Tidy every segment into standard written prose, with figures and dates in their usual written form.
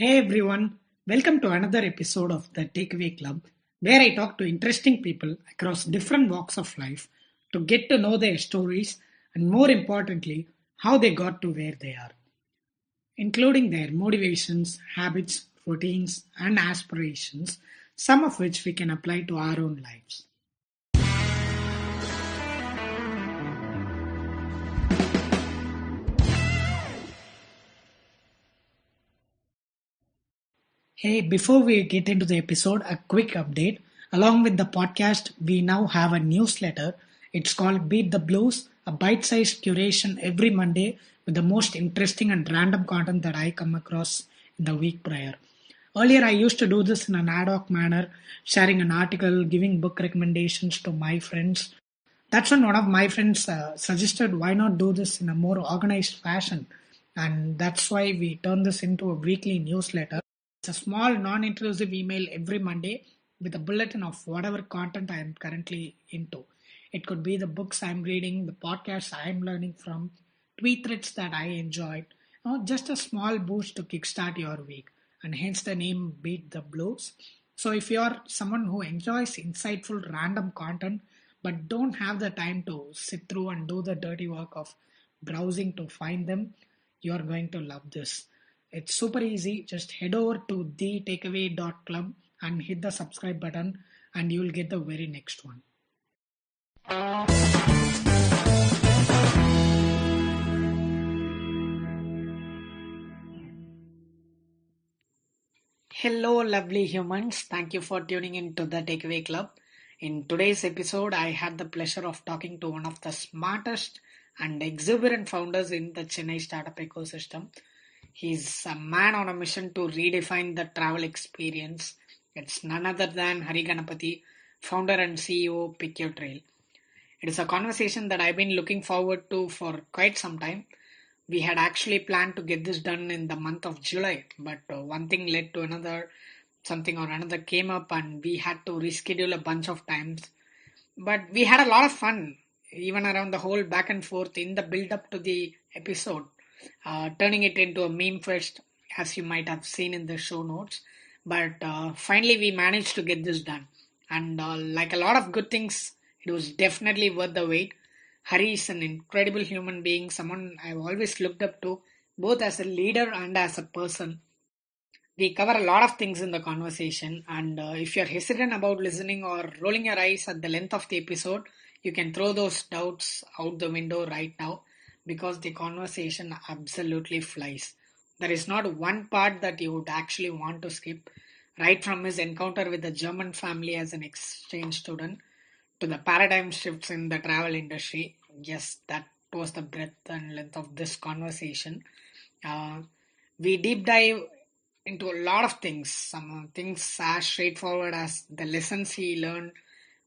Hey everyone, welcome to another episode of the Takeaway Club, where I talk to interesting people across different walks of life to get to know their stories and, more importantly, how they got to where they are, including their motivations, habits, routines, and aspirations, some of which we can apply to our own lives. Hey, before we get into the episode, a quick update. Along with the podcast, we now have a newsletter. It's called Beat the Blues, a bite sized curation every Monday with the most interesting and random content that I come across in the week prior. Earlier, I used to do this in an ad hoc manner, sharing an article, giving book recommendations to my friends. That's when one of my friends suggested why not do this in a more organized fashion. And that's why we turned this into a weekly newsletter. It's a small, non intrusive email every Monday with a bulletin of whatever content I am currently into. It could be the books I'm reading, the podcasts I'm learning from, tweet threads that I enjoyed, just a small boost to kickstart your week. And hence the name Beat the Blues. So if you're someone who enjoys insightful random content but don't have the time to sit through and do the dirty work of browsing to find them, you're going to love this. It's super easy. Just head over to thetakeaway.club and hit the subscribe button, and you'll get the very next one. Hello, lovely humans. Thank you for tuning in to the Takeaway Club. In today's episode, I had the pleasure of talking to one of the smartest and exuberant founders in the Chennai startup ecosystem. He's a man on a mission to redefine the travel experience. It's none other than Ganapathy, founder and CEO PickYourTrail. It is a conversation that I've been looking forward to for quite some time. We had actually planned to get this done in the month of July, but one thing led to another, something or another came up, and we had to reschedule a bunch of times. But we had a lot of fun, even around the whole back and forth in the build up to the episode, turning it into a meme fest, as you might have seen in the show notes. But finally, we managed to get this done. And like a lot of good things, it was definitely worth the wait. Hari is an incredible human being, someone I've always looked up to, both as a leader and as a person. We cover a lot of things in the conversation, and if you're hesitant about listening or rolling your eyes at the length of the episode, you can throw those doubts out the window right now because the conversation absolutely flies. There is not one part that you would actually want to skip, right from his encounter with the German family as an exchange student to the paradigm shifts in the travel industry. Yes, that was the breadth and length of this conversation. Uh, we deep dive into a lot of things. Some things as straightforward as the lessons he learned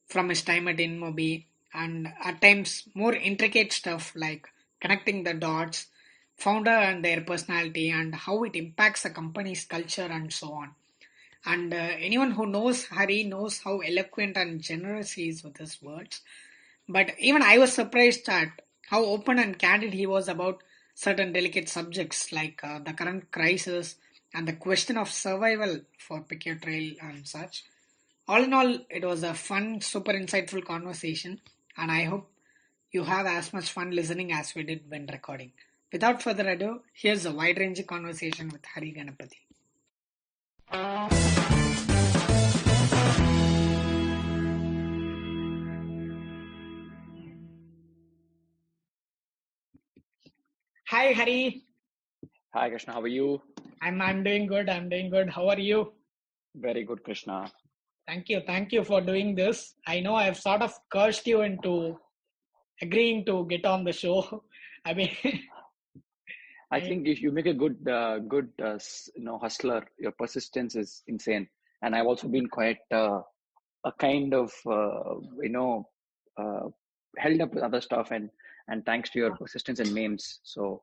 from his time at InMobi, and at times more intricate stuff like connecting the dots, founder and their personality, and how it impacts a company's culture, and so on. And anyone who knows Hari knows how eloquent and generous he is with his words. But even I was surprised at how open and candid he was about certain delicate subjects like the current crisis and the question of survival for Pick Your Trail and such. All in all, it was a fun, super insightful conversation, and I hope you have as much fun listening as we did when recording. Without further ado, here's a wide ranging conversation with Hari Ganapathy. Hi, Hari. Hi Krishna, how are you? I'm doing good. I'm doing good. How are you? Very good, Krishna. Thank you. Thank you for doing this. I know I've sort of cursed you into agreeing to get on the show. I mean, I I, think you make a hustler. Your persistence is insane, and I've also been quite a kind of uh, held up with other stuff, and thanks to your persistence and memes. So,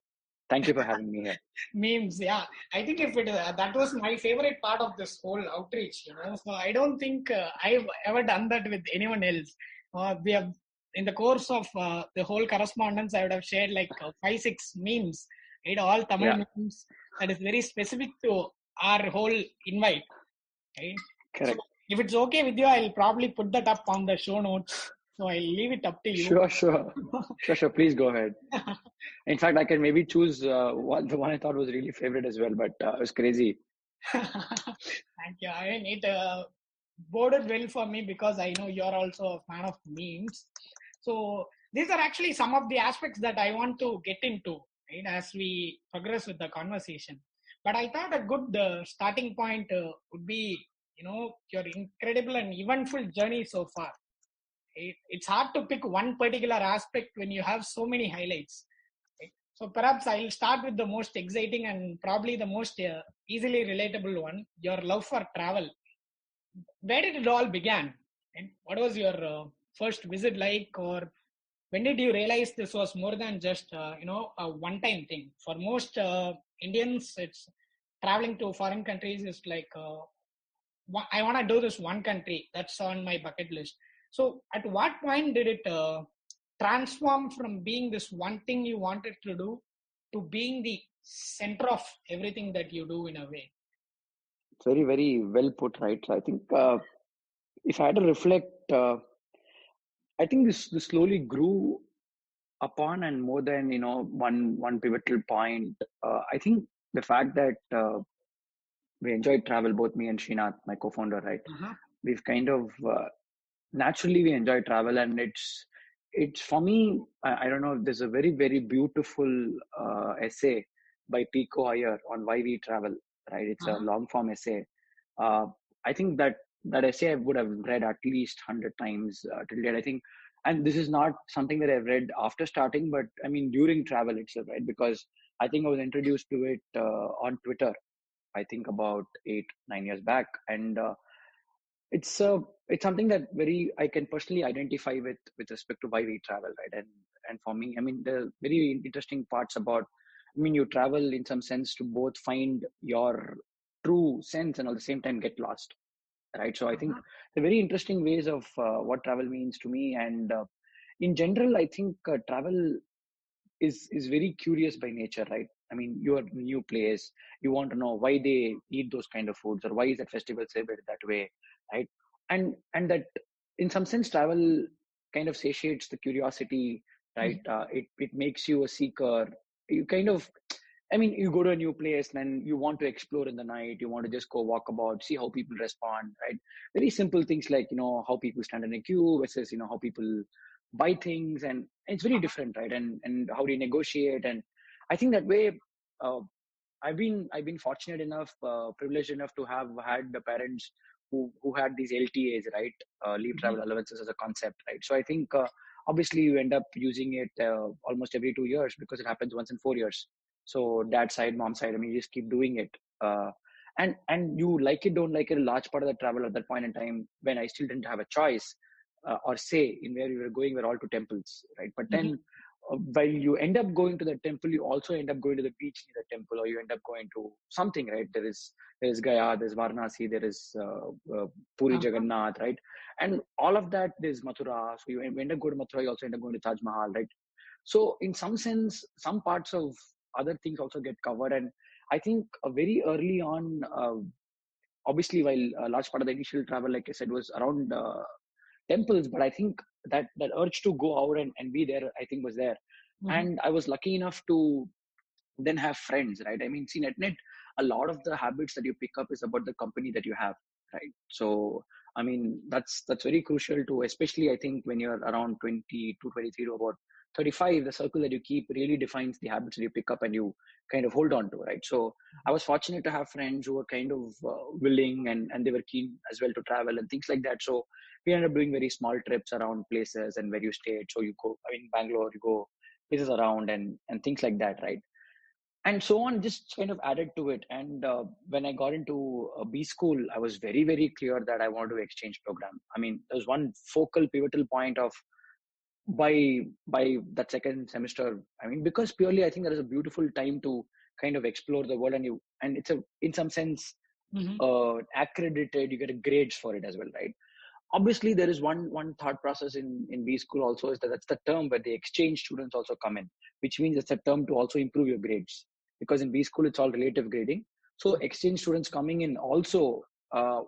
thank you for having me here. memes, yeah. I think if it that was my favorite part of this whole outreach, So I don't think I've ever done that with anyone else. We have in the course of the whole correspondence, I would have shared like 5, 6 memes, right? All Tamil Yeah, memes that is very specific to our whole invite. Right? So Correct. if it's okay with you, I'll probably put that up on the show notes. So I'll leave it up to you. Sure, sure. Sure, sure. Please go ahead. In fact, I can maybe choose the one I thought was really favorite as well, but it was crazy. Thank you. I mean, it boded well for me because I know you're also a fan of memes. So these are actually some of the aspects that I want to get into, right, as we progress with the conversation. But I thought a good starting point would be, your incredible and eventful journey so far. It's hard to pick one particular aspect when you have so many highlights. Right? So perhaps I'll start with the most exciting and probably the most easily relatable one: your love for travel. Where did it all begin? And what was your first visit like, or when did you realize this was more than just a one-time thing? For most Indians, it's traveling to foreign countries is like I want to do this one country that's on my bucket list. So, at what point did it transform from being this one thing you wanted to do to being the center of everything that you do in a way? Very, very well put, right? So I think if I had to reflect, I think this slowly grew upon and more than one pivotal point. I think the fact that we enjoyed travel, both me and Srinath, my co-founder, right? Uh-huh. We've kind of naturally we enjoy travel, and it's for me. I don't know. There's a very very beautiful essay by Pico Iyer on why we travel. Right, it's a Uh-huh. long form essay. Uh, I think that essay I would have read at least 100 times till date. I think, and this is not something that I've read after starting, but I mean during travel itself, right? Because I think I was introduced to it on Twitter. I think about 8 9 years back, and it's something that very I can personally identify with respect to why we travel, right? And for me, I mean, the very interesting parts about, I mean, you travel in some sense to both find your true sense and at the same time get lost, right? So I think Uh-huh. the very interesting ways of what travel means to me, and in general, I think travel is very curious by nature, right? I mean, you're in a new place, you want to know why they eat those kind of foods, or why is that festival celebrated that way, right? And that in some sense travel kind of satiates the curiosity, right? It makes you a seeker. You kind of, I mean, you go to a new place and you want to explore in the night. You want to just go walk about, see how people respond, right? Very simple things like, how people stand in a queue versus, how people buy things. And it's very different, right? And how do you negotiate? And I think that way, uh, I've been fortunate enough, privileged enough to have had the parents who had these LTAs, right? Leave Mhm. travel allowances as a concept, right? So I think obviously you end up using it almost every 2 years because it happens once in 4 years. So dad side, mom side, I mean, you just keep doing it. And you like it, don't like it, a large part of the travel at that point in time when I still didn't have a choice or say in where we were going were all to temples, right? But Mhm. then while you end up going to the temple, you also end up going to the beach near the temple, or you end up going to something, right? There is Gaya, there's Varanasi, there is Puri Uh-huh. Jagannath, right? And all of that, there's Mathura. So you end up going to Mathura, you also end up going to Taj Mahal, right? So in some sense, some parts of other things also get covered. And I think very early on, obviously, while a large part of the initial travel, like I said, was around temples, but I think that urge to go out and be there, I think, was there. Mhm. And I was lucky enough to then have friends, right? I mean, see, net, a lot of the habits that you pick up is about the company that you have, right? So, I mean, that's very crucial to, especially I think when you're around 20 to 23 to about 35, the circle that you keep really defines the habits that you pick up and you kind of hold on to, right? So, I was fortunate to have friends who were kind of willing and they were keen as well to travel and things like that. So, we ended up doing very small trips around places and where you stayed. So, you go, I mean, Bangalore, you go places around and things like that, right? And so on, just kind of added to it. And when I got into B school, I was very very clear that I wanted to exchange program. I mean, there was one focal pivotal point of by that second semester. I mean, because purely I think that is a beautiful time to kind of explore the world, and it's a, in some sense, Mhm. accredited, you get grades for it as well, right? Obviously there is one thought process in B school also, is that that's the term where the exchange students also come in, which means it's a term to also improve your grades, because in B school it's all relative grading. So exchange students coming in also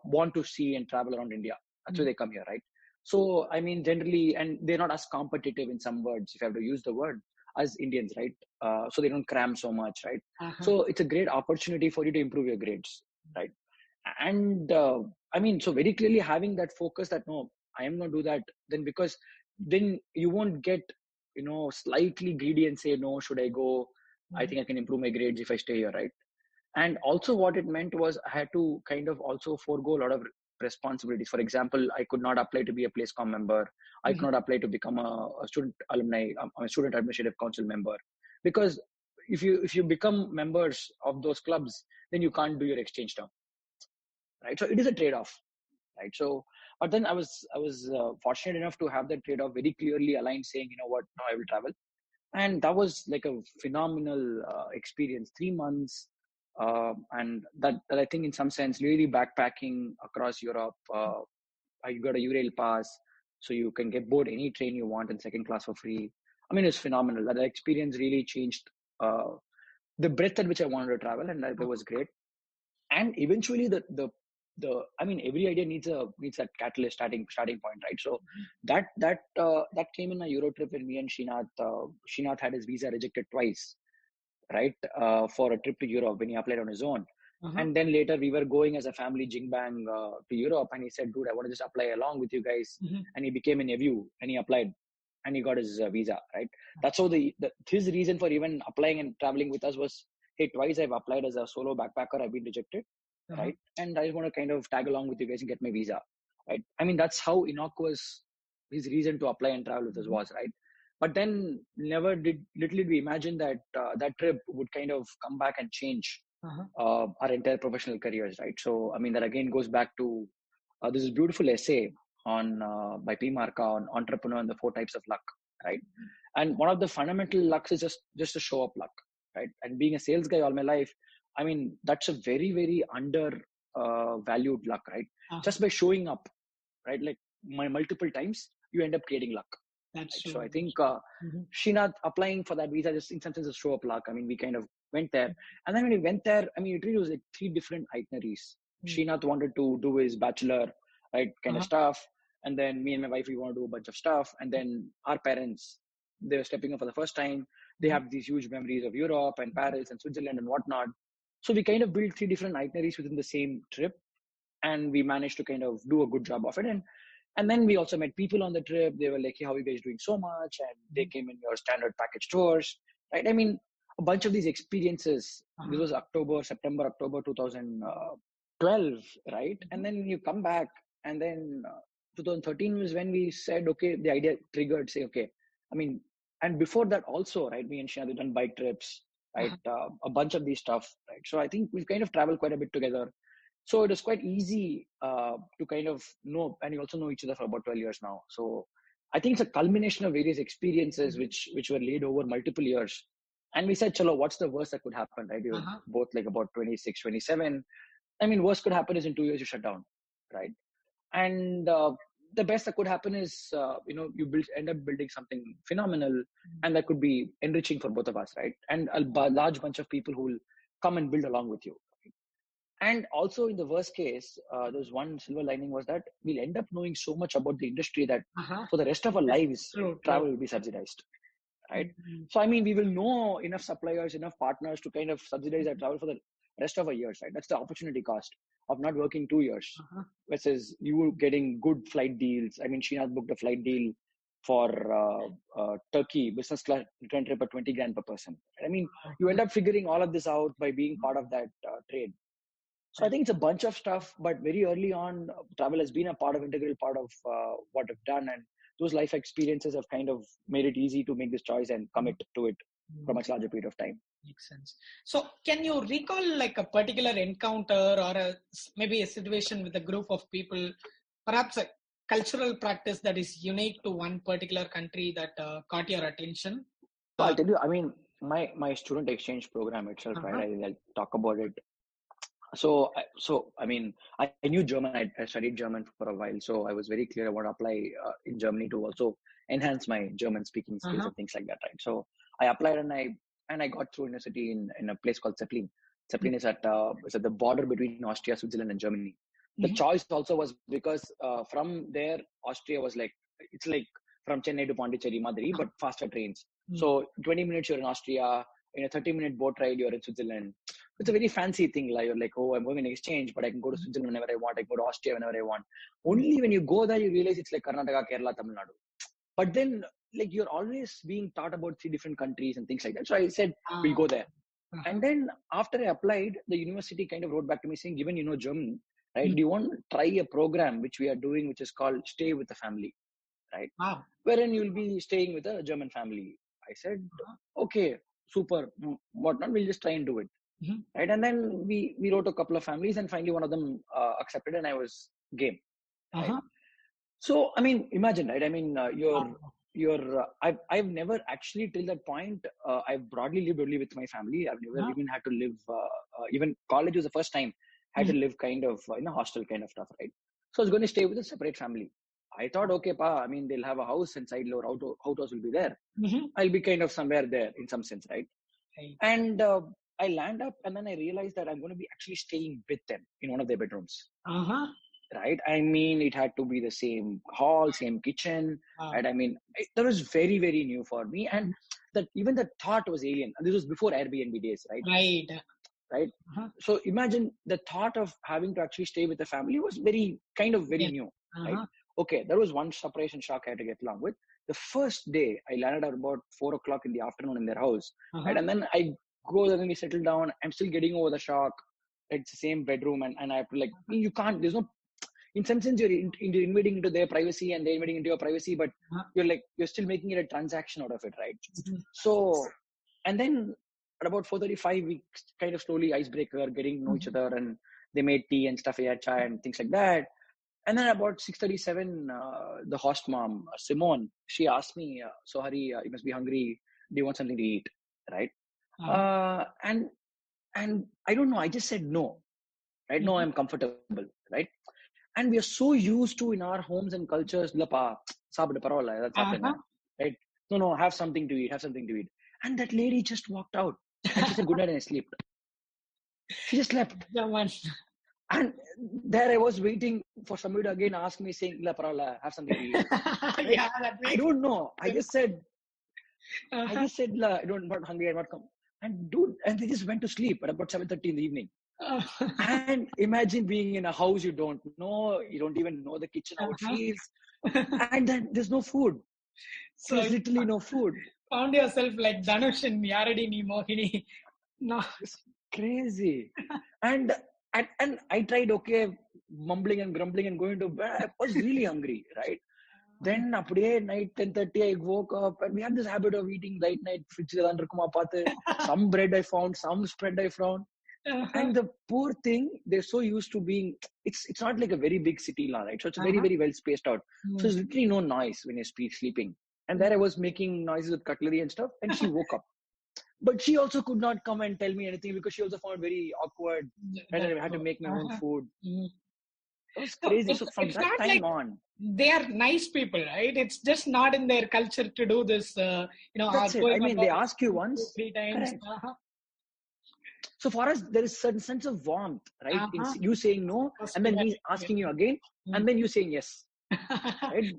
want to see and travel around India. That's why they come here, right? So I mean, generally, and they're not as competitive in some words, if I have to use the word, as Indians, right? So they don't cram so much, right? So it's a great opportunity for you to improve your grades, right? And I mean, so very clearly having that focus that no, I am going to do that, then because then you won't get, slightly greedy and say, no, should I go? I think I can improve my grades if I stay here, right? And also what it meant was I had to kind of also forego a lot of responsibilities. For example, I could not apply to be a placecom member. I could not apply to become a student alumni, a student administrative council member, because if you become members of those clubs, then you can't do your exchange term, right? So it is a trade-off, right? So but then I was fortunate enough to have that trade-off very clearly aligned, saying, you know what, now I will travel. And that was like a phenomenal experience, 3 months. And that I think in some sense really backpacking across Europe. You got a Eurail pass, so you can get board any train you want in second class for free. I mean, it's phenomenal. That experience really changed uh, the breadth at which I wanted to travel, and that was great. And eventually, the I mean, every idea needs that catalyst starting point, right? So that came in a Euro trip when me and Srinath. Srinath had his visa rejected twice, right? For a trip to Europe when he applied on his own. And then later we were going as a family jingbang to Europe, and he said, dude, I want to just apply along with you guys. And he became a nephew and he applied and he got his visa, right? That's how his reason for even applying and traveling with us was, hey, twice I've applied as a solo backpacker, I've been rejected, right? And I just want to kind of tag along with you guys and get my visa, right? I mean, that's how innocuous his reason to apply and travel with us was, right? But then little did we imagine that that trip would kind of come back and change our entire professional careers, right? So I mean, that again goes back to this is beautiful essay on by P. Marka on entrepreneur and the four types of luck, right? And one of the fundamental lucks is just to show up luck, right? And being a sales guy all my life, I mean, that's a very very under valued luck, right? Just by showing up, right? Like my multiple times, you end up creating luck. That's right? True. So I think Srinath applying for that visa just in some sense a show of luck. I mean, we kind of went there, and then when we went there, I mean, it really was like three different itineraries. Srinath wanted to do his bachelor, right, kind of stuff, and then me and my wife we want to do a bunch of stuff, and then our parents, they were stepping up for the first time. They have these huge memories of Europe and Paris and Switzerland and whatnot. So we kind of built three different itineraries within the same trip, and we managed to kind of do a good job of it. And then we also met people on the trip. They were like, hey, how are you guys doing so much? And they came in your standard package tours, right? I mean, a bunch of these experiences. This was September, October 2012, right? And then you come back, and then 2013 was when we said, okay, the idea triggered, say, okay, I mean, and before that also, right, me and Shana, we've done bike trips, right? A bunch of these stuff, right? So I think we've kind of traveled quite a bit together. So it was quite easy to kind of know, and you also know each other for about 12 years now. So I think it's a culmination of various experiences which were laid over multiple years. And we said, chalo, what's the worst that could happen, right? You're both like about 26, 27. I mean, worst could happen is in 2 years you shut down, right? And the best that could happen is, you end up building something phenomenal, and that could be enriching for both of us, right? And a large bunch of people who will come and build along with you. And also in the worst case, there's one silver lining was that we'll end up knowing so much about the industry that for the rest of our lives, travel will be subsidized, right? So, I mean, we will know enough suppliers, enough partners to kind of subsidize our travel for the rest of our years, right? That's the opportunity cost of not working 2 years versus you getting good flight deals. I mean, Srinath booked a flight deal for Turkey, business class return trip at 20 grand per person. I mean, you end up figuring all of this out by being part of that trade. So I think it's a bunch of stuff, but very early on, travel has been integral part of what I've done. And those life experiences have kind of made it easy to make this choice and commit to it for a much larger period of time. Makes sense. So can you recall like a particular encounter or maybe a situation with a group of people, perhaps a cultural practice that is unique to one particular country that caught your attention? So I'll tell you, I mean, my student exchange program itself, right? I'll talk about it. So I mean, I knew German. I studied German for a while, so I was very clear I want to apply in Germany to also enhance my German speaking skills and things like that, right? So I applied and I got through university in a place called Zeppelin. Zeppelin is at the border between Austria, Switzerland, and Germany. The Mm-hmm. choice also was because from there, Austria was like, it's like from Chennai to Pondicherry, Madri, but faster trains. So 20 minutes you're in Austria, in a 30-minute boat ride you're in Switzerland. It's a very fancy thing. Like you're like, oh, I'm going on exchange, but I can go to Switzerland whenever I want. I can go to Austria whenever I want. Only when you go there, you realize it's like Karnataka, Kerala, Tamil Nadu. But then, like, you're always being taught about 3 different countries and things like that. So I said, we'll go there. And then after I applied, the university kind of wrote back to me saying, given you know German, right? Do you want to try a program which we are doing, which is called Stay with the Family, right? Wow. Wherein you'll be staying with a German family. I said, okay, super, what not? We'll just try and do it, right? And then we wrote a couple of families, and finally one of them accepted, and I was game. Right? So I mean, imagine, right? I mean, I've never actually till that point. I've broadly lived only with my family. I've never even had to live. Even college was the first time I had to live kind of in a hostel kind of stuff, right? So I was going to stay with a separate family. I thought, okay, I mean, they'll have a house and side door outhouse will be there. I'll be kind of somewhere there in some sense, right? And I land up, and then I realized that I'm going to be actually staying with them in one of their bedrooms. Right? I mean, it had to be the same hall, same kitchen. And I mean, that was very, very new for me. And that even the thought was alien. And this was before Airbnb days, right? Right. So imagine the thought of having to actually stay with the family was very new. Right? Okay, there was one surprise and shock I had to get along with. The first day I landed at about 4 o'clock in the afternoon in their house. Right? And then I go there and we settle down. I'm still getting over the shock. It's the same bedroom. And I have to like, you can't, there's no, in some sense, you're invading into their privacy and they're invading into your privacy, but you're still making it a transaction out of it, right? So, and then at about 4:35, we kind of slowly icebreaker, getting to know each other, and they made tea and stuff, yeah, chai and things like that. And then about 6:37, the host mom, Simone, she asked me, so Hari, you must be hungry. Do you want something to eat? Right? And I don't know, I just said no, right? No, I'm comfortable, right? And we are so used to in our homes and cultures, right? No, have something to eat, And that lady just walked out and she said good night and I slept. She just slept. And there I was waiting for somebody to again ask me saying, have something to eat. Right? I don't know. I just said, I'm not hungry, I'm not come. And they just went to sleep at about 7:30 in the evening. And imagine being in a house you don't know, you don't even know the kitchen, how it feels, and then there's no food. So there's literally no food. Found yourself like Dhanush in Yaradi Ni Mohini. No, it's crazy. and I tried mumbling and grumbling and going to bed. I was really hungry, right? Then apdiye night 10:30 I woke up and we had this habit of eating late night. Some bread I found, some spread I found. And the poor thing, they're so used to being, it's not like a very big city, right? So it's very, very well spaced out. So there's literally no noise when you're sleeping. And there I was making noises with cutlery and stuff, and she woke up. But she also could not come and tell me anything because she also found it very awkward. And I had to make my own food. It was crazy. So from that time on, they are nice people, right? It's just not in their culture to do this. That's it. I mean, they ask you once, 3 times. So for us, there is a certain sense of warmth, right? In you saying no, and then me asking you again, and then you saying yes. Right?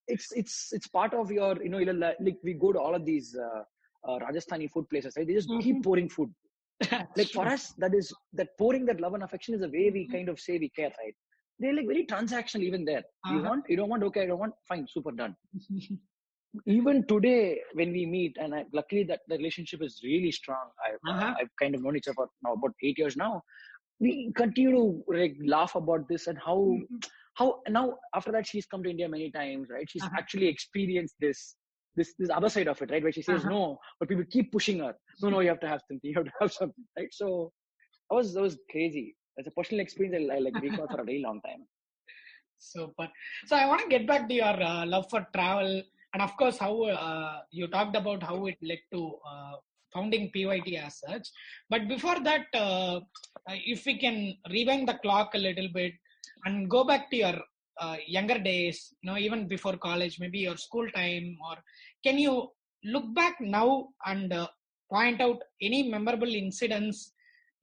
It's part of your, like we go to all of these Rajasthani food places, right? They just keep pouring food. Like for us, that pouring that love and affection is a way we kind of say we care, right? They're like very transactional even there. You want, you don't want, okay, I don't want, fine, super, done. Even today when we meet, and luckily that the relationship is really strong. I've kind of known each other for now about 8 years now. We continue to like laugh about this and how now after that she's come to India many times, right? She's actually experienced this other side of it, right? Where she says no, but people keep pushing her. No, you have to have something, right? So that was crazy. It's a personal experience I like recall for a very long time. Super. So I want to get back to your love for travel. And of course, how you talked about how it led to founding PYT as such. But before that, if we can rewind the clock a little bit and go back to your younger days, even before college, maybe your school time, or can you look back now and point out any memorable incidents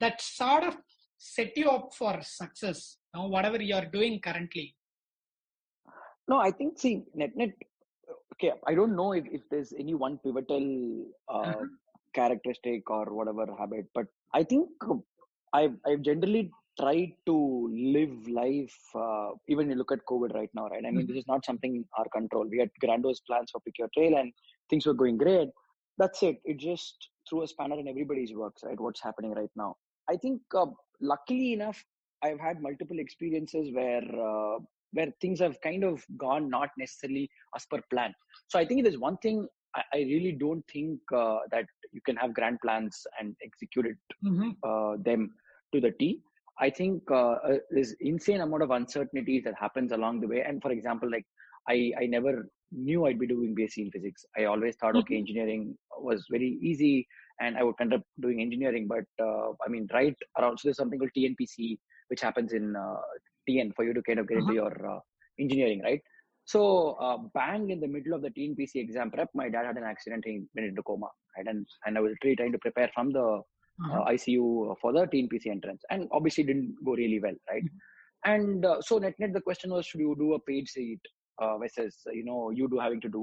that sort of set you up for success, whatever you're doing currently? No, I think, see, net, okay, I don't know if there's any one pivotal Uh-huh. characteristic or whatever habit, but I think I've generally tried to live life, even you look at COVID right now, right? I mean, this Mhm. is not something our control. We had grandiose plans for Pick Your Trail and things were going great. That's it. It just threw a spanner in everybody's works, right? What's happening right now. I think, luckily enough, I've had multiple experiences where things have kind of gone not necessarily as per plan. So I think there's one thing I really don't think that you can have grand plans and execute it Mhm. them to the T. I think there's insane amount of uncertainties that happens along the way. And for example, like I never knew I'd be doing BSc in physics. I always thought, okay, Mhm. engineering was very easy and I would end up doing engineering. But I mean, right around, so there's something called TNPC, which happens in TN for you to kind of get into Uh-huh. your engineering, right? So bang in the middle of the TNPC exam prep, my dad had an accident. He went into coma, right? And I was literally trying to prepare from the Uh-huh. ICU for the TNPC entrance, and obviously didn't go really well, right? And so net the question was, should you do a paid seat versus you do having to do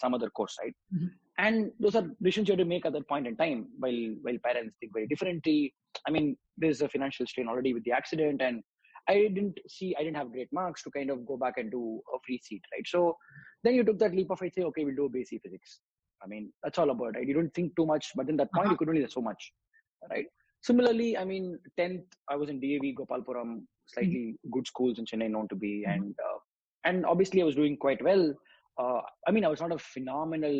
some other course, right? Mhm. And those are decisions you have to make at that point in time, while parents think very differently. I mean, there's a financial strain already with the accident, and I didn't have great marks to kind of go back and do a free seat, right? So then you took that leap of faith, say, okay, we'll do basic physics. I mean, that's all about it. You don't think too much, but in that point Uh-huh. you could only do so much, right? Similarly, I mean, 10th I was in DAV Gopalpuram, Mhm. slightly good schools in Chennai known to be, Mhm. and obviously I was doing quite well. I mean, I was not a phenomenal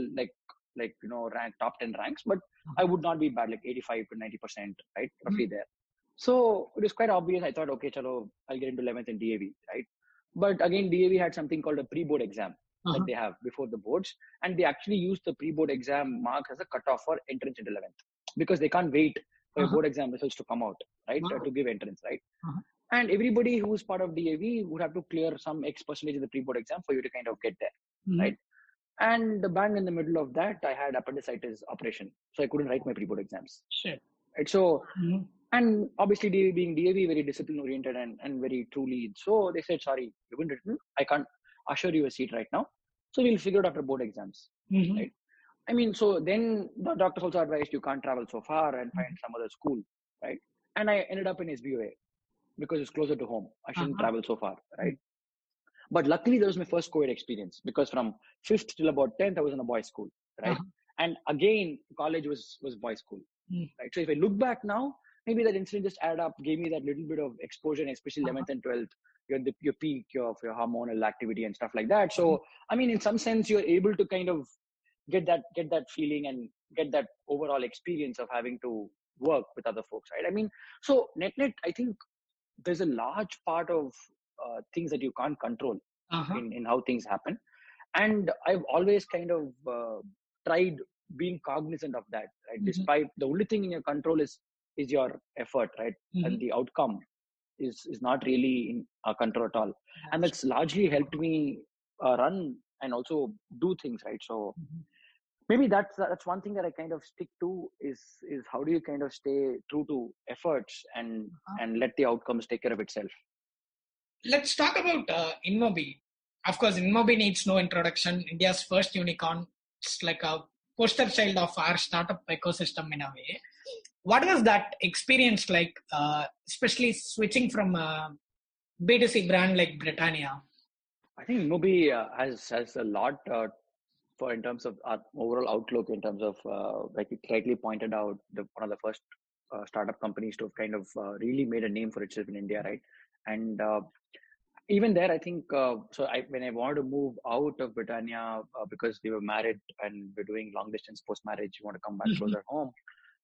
rank top 10 ranks, but I would not be bad, like 85 to 90%, right, roughly Mhm. there. So it was quite obvious. I thought, okay, chalo, I'll get into 11th in DAV, right? But again, DAV had something called a pre-board exam that Uh-huh. they have before the boards, and they actually use the pre-board exam marks as a cutoff for entrance into 11th, because they can't wait for your Uh-huh. board exam results to come out, right, Wow. to give entrance, right? Uh-huh. And everybody who's part of DAV would have to clear some X percentage of the pre-board exam for you to kind of get there, Mhm. right? And the bang in the middle of that, I had appendicitis operation, so I couldn't write my pre-board exams. Shit. Right? So, Mhm. and obviously being DAV, very discipline oriented and very truly, so they said, sorry, you haven't written. I can't assure you a seat right now. So we'll figure it out after board exams, Mhm. right? I mean, so then the doctors also advised you can't travel so far and find Mhm. some other school, right? And I ended up in SBOA because it's closer to home. I shouldn't Uh-huh. travel so far, right? But luckily, that was my first COVID experience, because from 5th till about 10th, I was in a boys' school, right? Uh-huh. And again, college was boys' school, Mhm. right? So if I look back now, maybe that incident just added up, gave me that little bit of exposure, and especially Uh-huh. 11th and 12th, your peak of your hormonal activity and stuff like that. So I mean, in some sense, you're able to kind of get that feeling and get that overall experience of having to work with other folks, right? I mean, so net, I think there's a large part of things that you can't control Uh-huh. in how things happen, and I've always kind of tried being cognizant of that, right? Mhm. Despite the only thing in your control is your effort, right? And Mhm. the outcome is not really in our control at all, and That's that's largely helped me run and also do things, right? So Mhm. maybe that's one thing that I kind of stick to, is how do you kind of stay true to efforts Uh-huh. and let the outcomes take care of itself. Let's talk about InMobi. Of course, InMobi needs no introduction. India's first unicorn. It's like a poster child of our startup ecosystem in a way. What was that experience like, especially switching from a B2C brand like Britannia? I think InMobi has a lot for in terms of our overall outlook, in terms of like you rightly pointed out, one of the first startup companies to have kind of really made a name for itself in India, right? And even there, I think so. When I wanted to move out of Britannia, because we were married and we're doing long distance post marriage, you want to come back Mhm. closer home.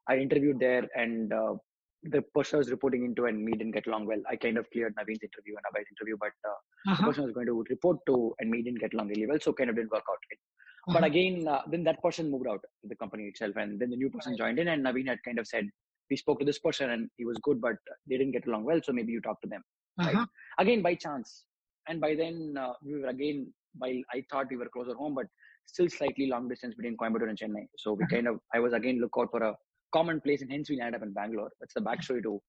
I interviewed there, and the person I was reporting into and me didn't get along well. I kind of cleared Naveen's interview and Abhay's interview, but the Uh-huh. person I was going to report to and me didn't get along really well, so kind of didn't work out. Right? But Uh-huh. again, then that person moved out of the company itself, and then the new person Right. joined in, and Naveen had kind of said, "We spoke to this person and he was good, but they didn't get along well, so maybe you talk to them." Right? Uh-huh. Again, by chance, and by then we were again. While I thought we were closer home, but still slightly long distance between Coimbatore and Chennai. So we Uh-huh. kind of, I was again look out for a commonplace, and hence we landed up in Bangalore. That's the backstory to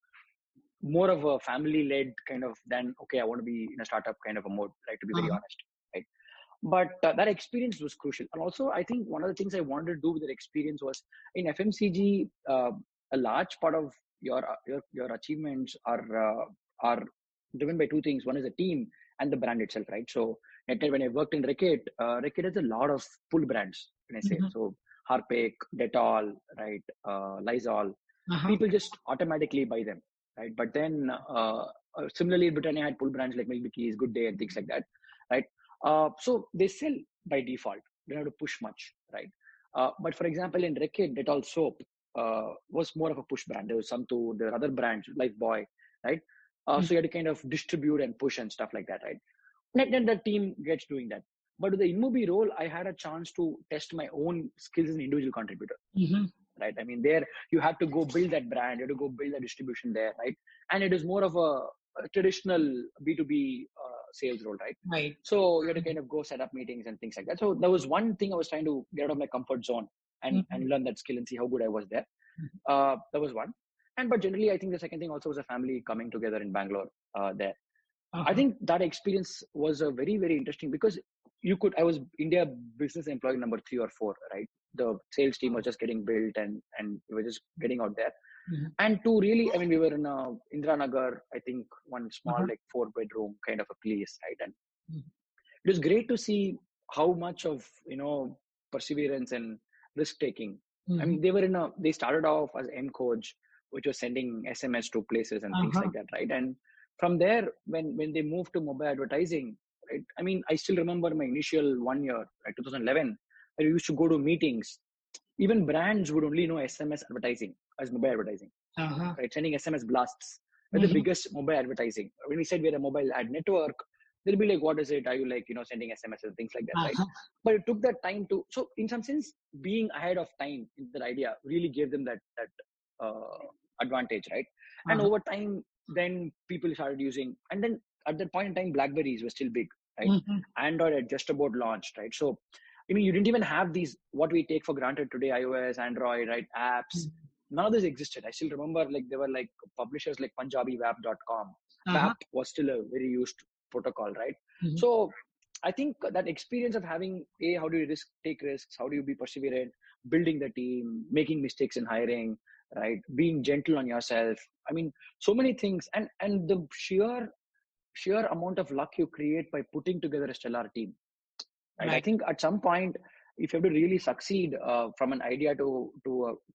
more of a family-led kind of than, okay, I want to be in a startup kind of a mode, right? To be very honest, right? But that experience was crucial. And also, I think one of the things I wanted to do with that experience was in FMCG, a large part of your achievements are driven by two things. One is the team and the brand itself, right? So when I worked in Reckitt, Reckitt has a lot of pull brands, when I say. So Harpic, Dettol, right, Lysol. People just automatically buy them, right? But then similarly, Britannia had pull brands like Milk Bikis, Good Day, and things like that, right? So they sell by default. They don't have to push much, right? But for example, in Reckitt, Dettol soap was more of a push brand. There was Santu, there were other brands like Boy, right? So you had to kind of distribute and push and stuff like that, right? Then the team gets doing that. But with the InMobi role, I had a chance to test my own skills as an individual contributor, right? I mean, there you have to go build that brand, you have to go build the distribution there, right? And it is more of a traditional B2B sales role, right? Right. So you had to kind of go set up meetings and things like that. So that was one thing I was trying to get out of my comfort zone and learn that skill and see how good I was there. That was one. But generally, I think the second thing also was a family coming together in Bangalore there. I think that experience was a very, very interesting because I was India business employee number 3 or 4, right? The sales team was just getting built and we were just getting out there. And to really, I mean, we were in Indira Nagar, I think one small, like 4-bedroom kind of a place, right? And it was great to see how much of, perseverance and risk taking. I mean, they started off as M Coach, which was sending SMS to places and things like that, right? And from there, when they moved to mobile advertising, right? I mean, I still remember my initial 1 year, right, 2011, I used to go to meetings. Even brands would only know SMS advertising as mobile advertising, right? Sending SMS blasts. We're the biggest mobile advertising. When we said we're a mobile ad network, they'll be like, what is it? Are you like, sending SMS and things like that, right? But it took that time so in some sense, being ahead of time in that idea really gave them that advantage, right? And over time, then people started using, and then at that point in time, Blackberries were still big, right? Android had just about launched, right? So, I mean, you didn't even have these, what we take for granted today, iOS, Android, right? Apps. None of this existed. I still remember there were like publishers like punjabivap.com. WAP was still a very used protocol, right? So I think that experience of having, how do you take risks? How do you be perseverant? Building the team, making mistakes in hiring, right? Being gentle on yourself. I mean, so many things. And the sheer amount of luck you create by putting together a stellar team. Right? I think at some point, if you have to really succeed from an idea to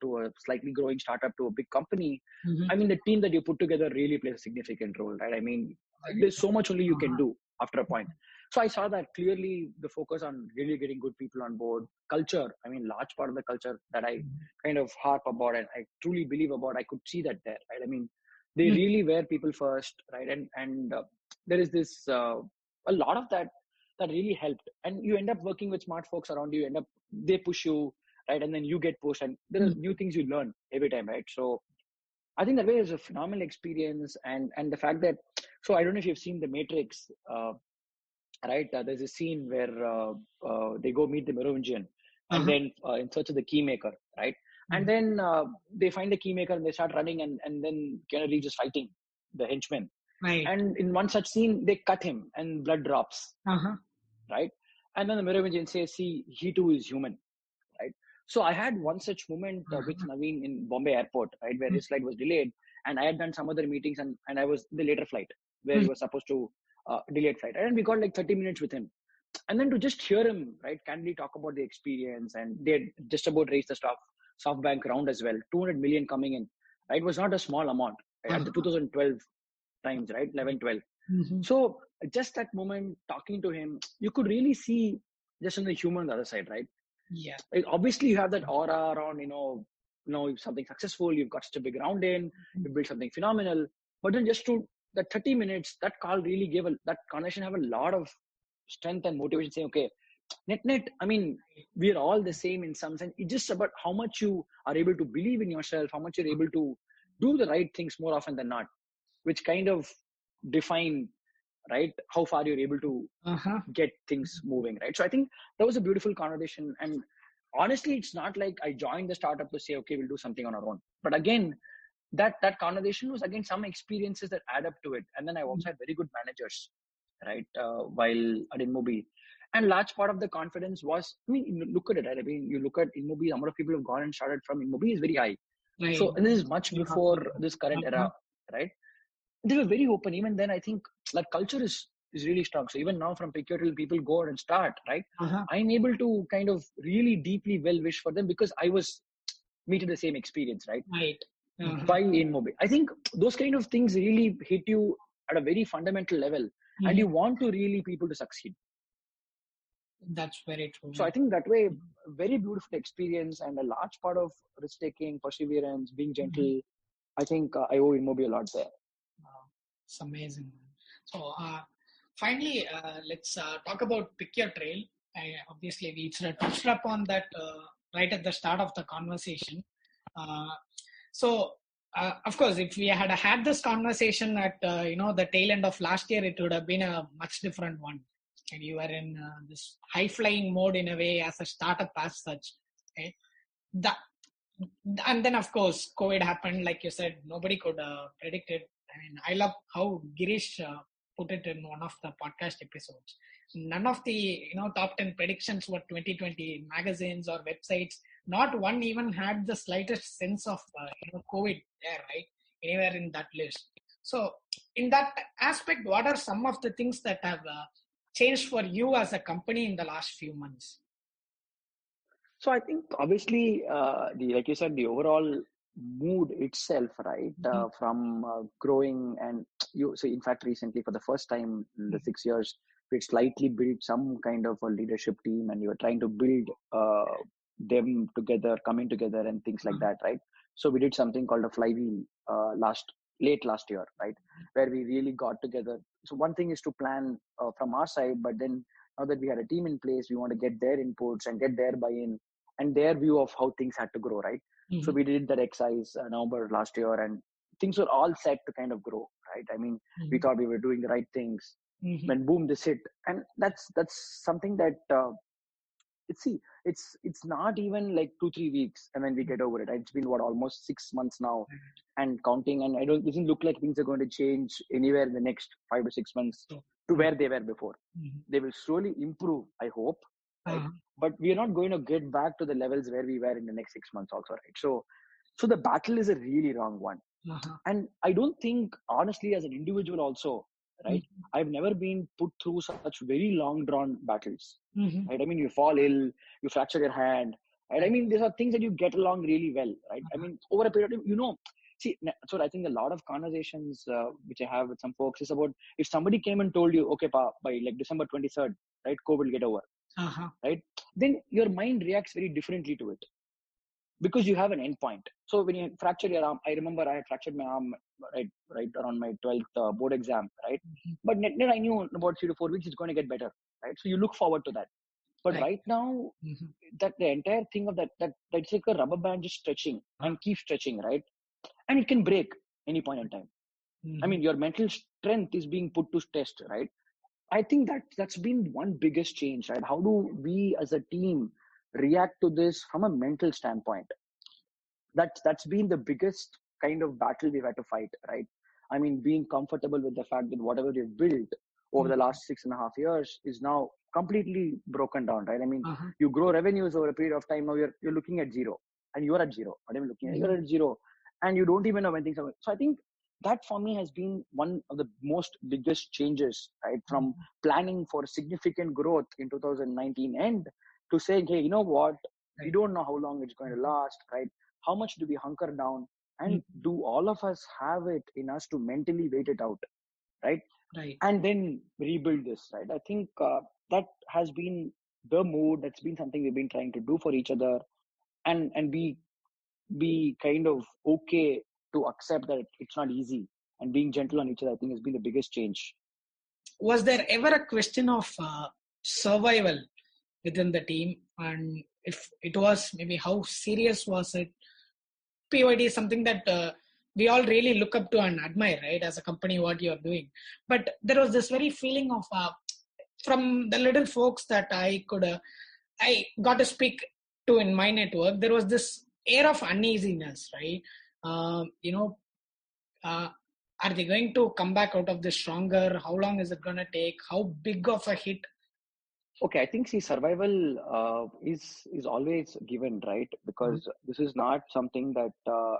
a slightly growing startup to a big company, I mean, the team that you put together really plays a significant role, right? I mean, there's so much only you can do after a point. So I saw that clearly the focus on really getting good people on board. Culture, I mean, large part of the culture that I kind of harp about and I truly believe about, I could see that there, right? I mean, they really were people first, right? And there is this, a lot of that really helped. And you end up working with smart folks around you, they push you, right? And then you get pushed and there are new things you learn every time, right? So I think that way is a phenomenal experience. And the fact that, so I don't know if you've seen The Matrix, right? There's a scene where they go meet the Merovingian and then in search of the keymaker, right? And then they find the keymaker and they start running and then Keanu Reeves is fighting the henchman. Right. And in one such scene, they cut him and blood drops, right? And then the Merovingian says, see, he too is human, right? So I had one such moment with Naveen in Bombay airport, right? Where his flight was delayed and I had done some other meetings and I was the later flight where he was supposed to delayed flight. And we got like 30 minutes with him. And then to just hear him, right, candidly talk about the experience and they had just about raised the SoftBank round as well, 200 million coming in, right? It was not a small amount, right? At the 2012 times, right? 11, 12. So just that moment talking to him, you could really see just on the human on the other side, right? Yeah. Obviously you have that aura around, something successful, you've got such a big round in, you build something phenomenal, but then just to that 30 minutes, that call really gave that connection have a lot of strength and motivation saying, okay, net, I mean, we're all the same in some sense. It's just about how much you are able to believe in yourself, how much you're able to do the right things more often than not, which kind of define, right, how far you're able to get things moving, right? So I think that was a beautiful conversation. And honestly, it's not like I joined the startup to say, okay, we'll do something on our own. But again, that conversation was again some experiences that add up to it. And then I also had very good managers, right? While at InMobi. And large part of the confidence was, I mean, look at it, right? I mean, you look at InMobi, the number of people who have gone and started from InMobi is very high. Right. So, and this is much before this current era, right? They were very open. Even then, I think like culture is really strong. So even now from PickYourTrail, people go out and start, right? I'm able to kind of really deeply well wish for them because I was meeting the same experience, right? Right. By InMobi. I think those kind of things really hit you at a very fundamental level, and you want to really people to succeed. That's very true. So I think that way, very beautiful experience and a large part of risk taking, perseverance, being gentle. I think I owe InMobi a lot there. It's amazing. So finally, let's talk about PickYourTrail. Obviously, we touched upon that right at the start of the conversation. So, of course, if we had this conversation at the tail end of last year, it would have been a much different one. And you were in this high-flying mode in a way as a startup as such. Okay? And then, of course, COVID happened. Like you said, nobody could predict it. I mean, I love how Girish put it in one of the podcast episodes. None of the top 10 predictions were 2020 magazines or websites. Not one even had the slightest sense of COVID there, right? Anywhere in that list. So, in that aspect, what are some of the things that have changed for you as a company in the last few months? So I think obviously, like you said, the overall mood itself, right, from growing and so in fact, recently for the first time in the 6 years, we slightly built some kind of a leadership team and you were trying to build them together, coming together and things like that, right? So we did something called a flywheel late last year, right, where we really got together. So one thing is to plan from our side, but then now that we had a team in place, we want to get their inputs and get their buy-in and their view of how things had to grow, right? So we did that exercise November last year and things were all set to kind of grow, right? I mean, we thought we were doing the right things. When boom, this hit. And that's something that, it's not even like 2-3 weeks and then we get over it. It's been almost 6 months now and counting. And it doesn't look like things are going to change anywhere in the next 5 to 6 months to where they were before. They will slowly improve, I hope. Right? But we are not going to get back to the levels where we were in the next 6 months also, right? So the battle is a really wrong one. And I don't think, honestly, as an individual also, right, I've never been put through such very long drawn battles, right? I mean, you fall ill, you fracture your hand, right? I mean, these are things that you get along really well, right? I mean, over a period of time, see, so I think a lot of conversations which I have with some folks is about if somebody came and told you, okay, by like December 23rd, right, COVID will get over. Right, then your mind reacts very differently to it because you have an endpoint. So when you fracture your arm, I remember I had fractured my arm right around my 12th board exam, right? But net I knew about 3 to 4 weeks it's going to get better, right? So you look forward to that. But right now, that the entire thing of that's like a rubber band just stretching and keep stretching, right? And it can break any point in time. I mean, your mental strength is being put to test, right? I think that's been one biggest change, right? How do we as a team react to this from a mental standpoint? That's been the biggest kind of battle we've had to fight, right? I mean, being comfortable with the fact that whatever we've built over the last 6.5 years is now completely broken down, right? I mean, you grow revenues over a period of time. Now you're looking at zero, and you're at zero. Not even looking at you're at zero, and you don't even know when things are. So I think that for me has been one of the most biggest changes, right? From planning for significant growth in 2019 end to saying, hey, you know what? We don't know how long it's going to last, right? How much do we hunker down? And do all of us have it in us to mentally wait it out, right? Right. And then rebuild this, right? I think that has been the mood. That's been something we've been trying to do for each other and be kind of okay to accept that it's not easy, and being gentle on each other, I think, has been the biggest change. Was there ever a question of survival within the team? And if it was, maybe how serious was it? PYD is something that we all really look up to and admire, right? As a company, what you're doing. But there was this very feeling of, from the little folks that I got to speak to in my network, there was this air of uneasiness, right? You know, uh, are they going to come back out of this stronger? How long is it going to take? How big of a hit? Okay, I think see survival is always given, right? Because this is not something that,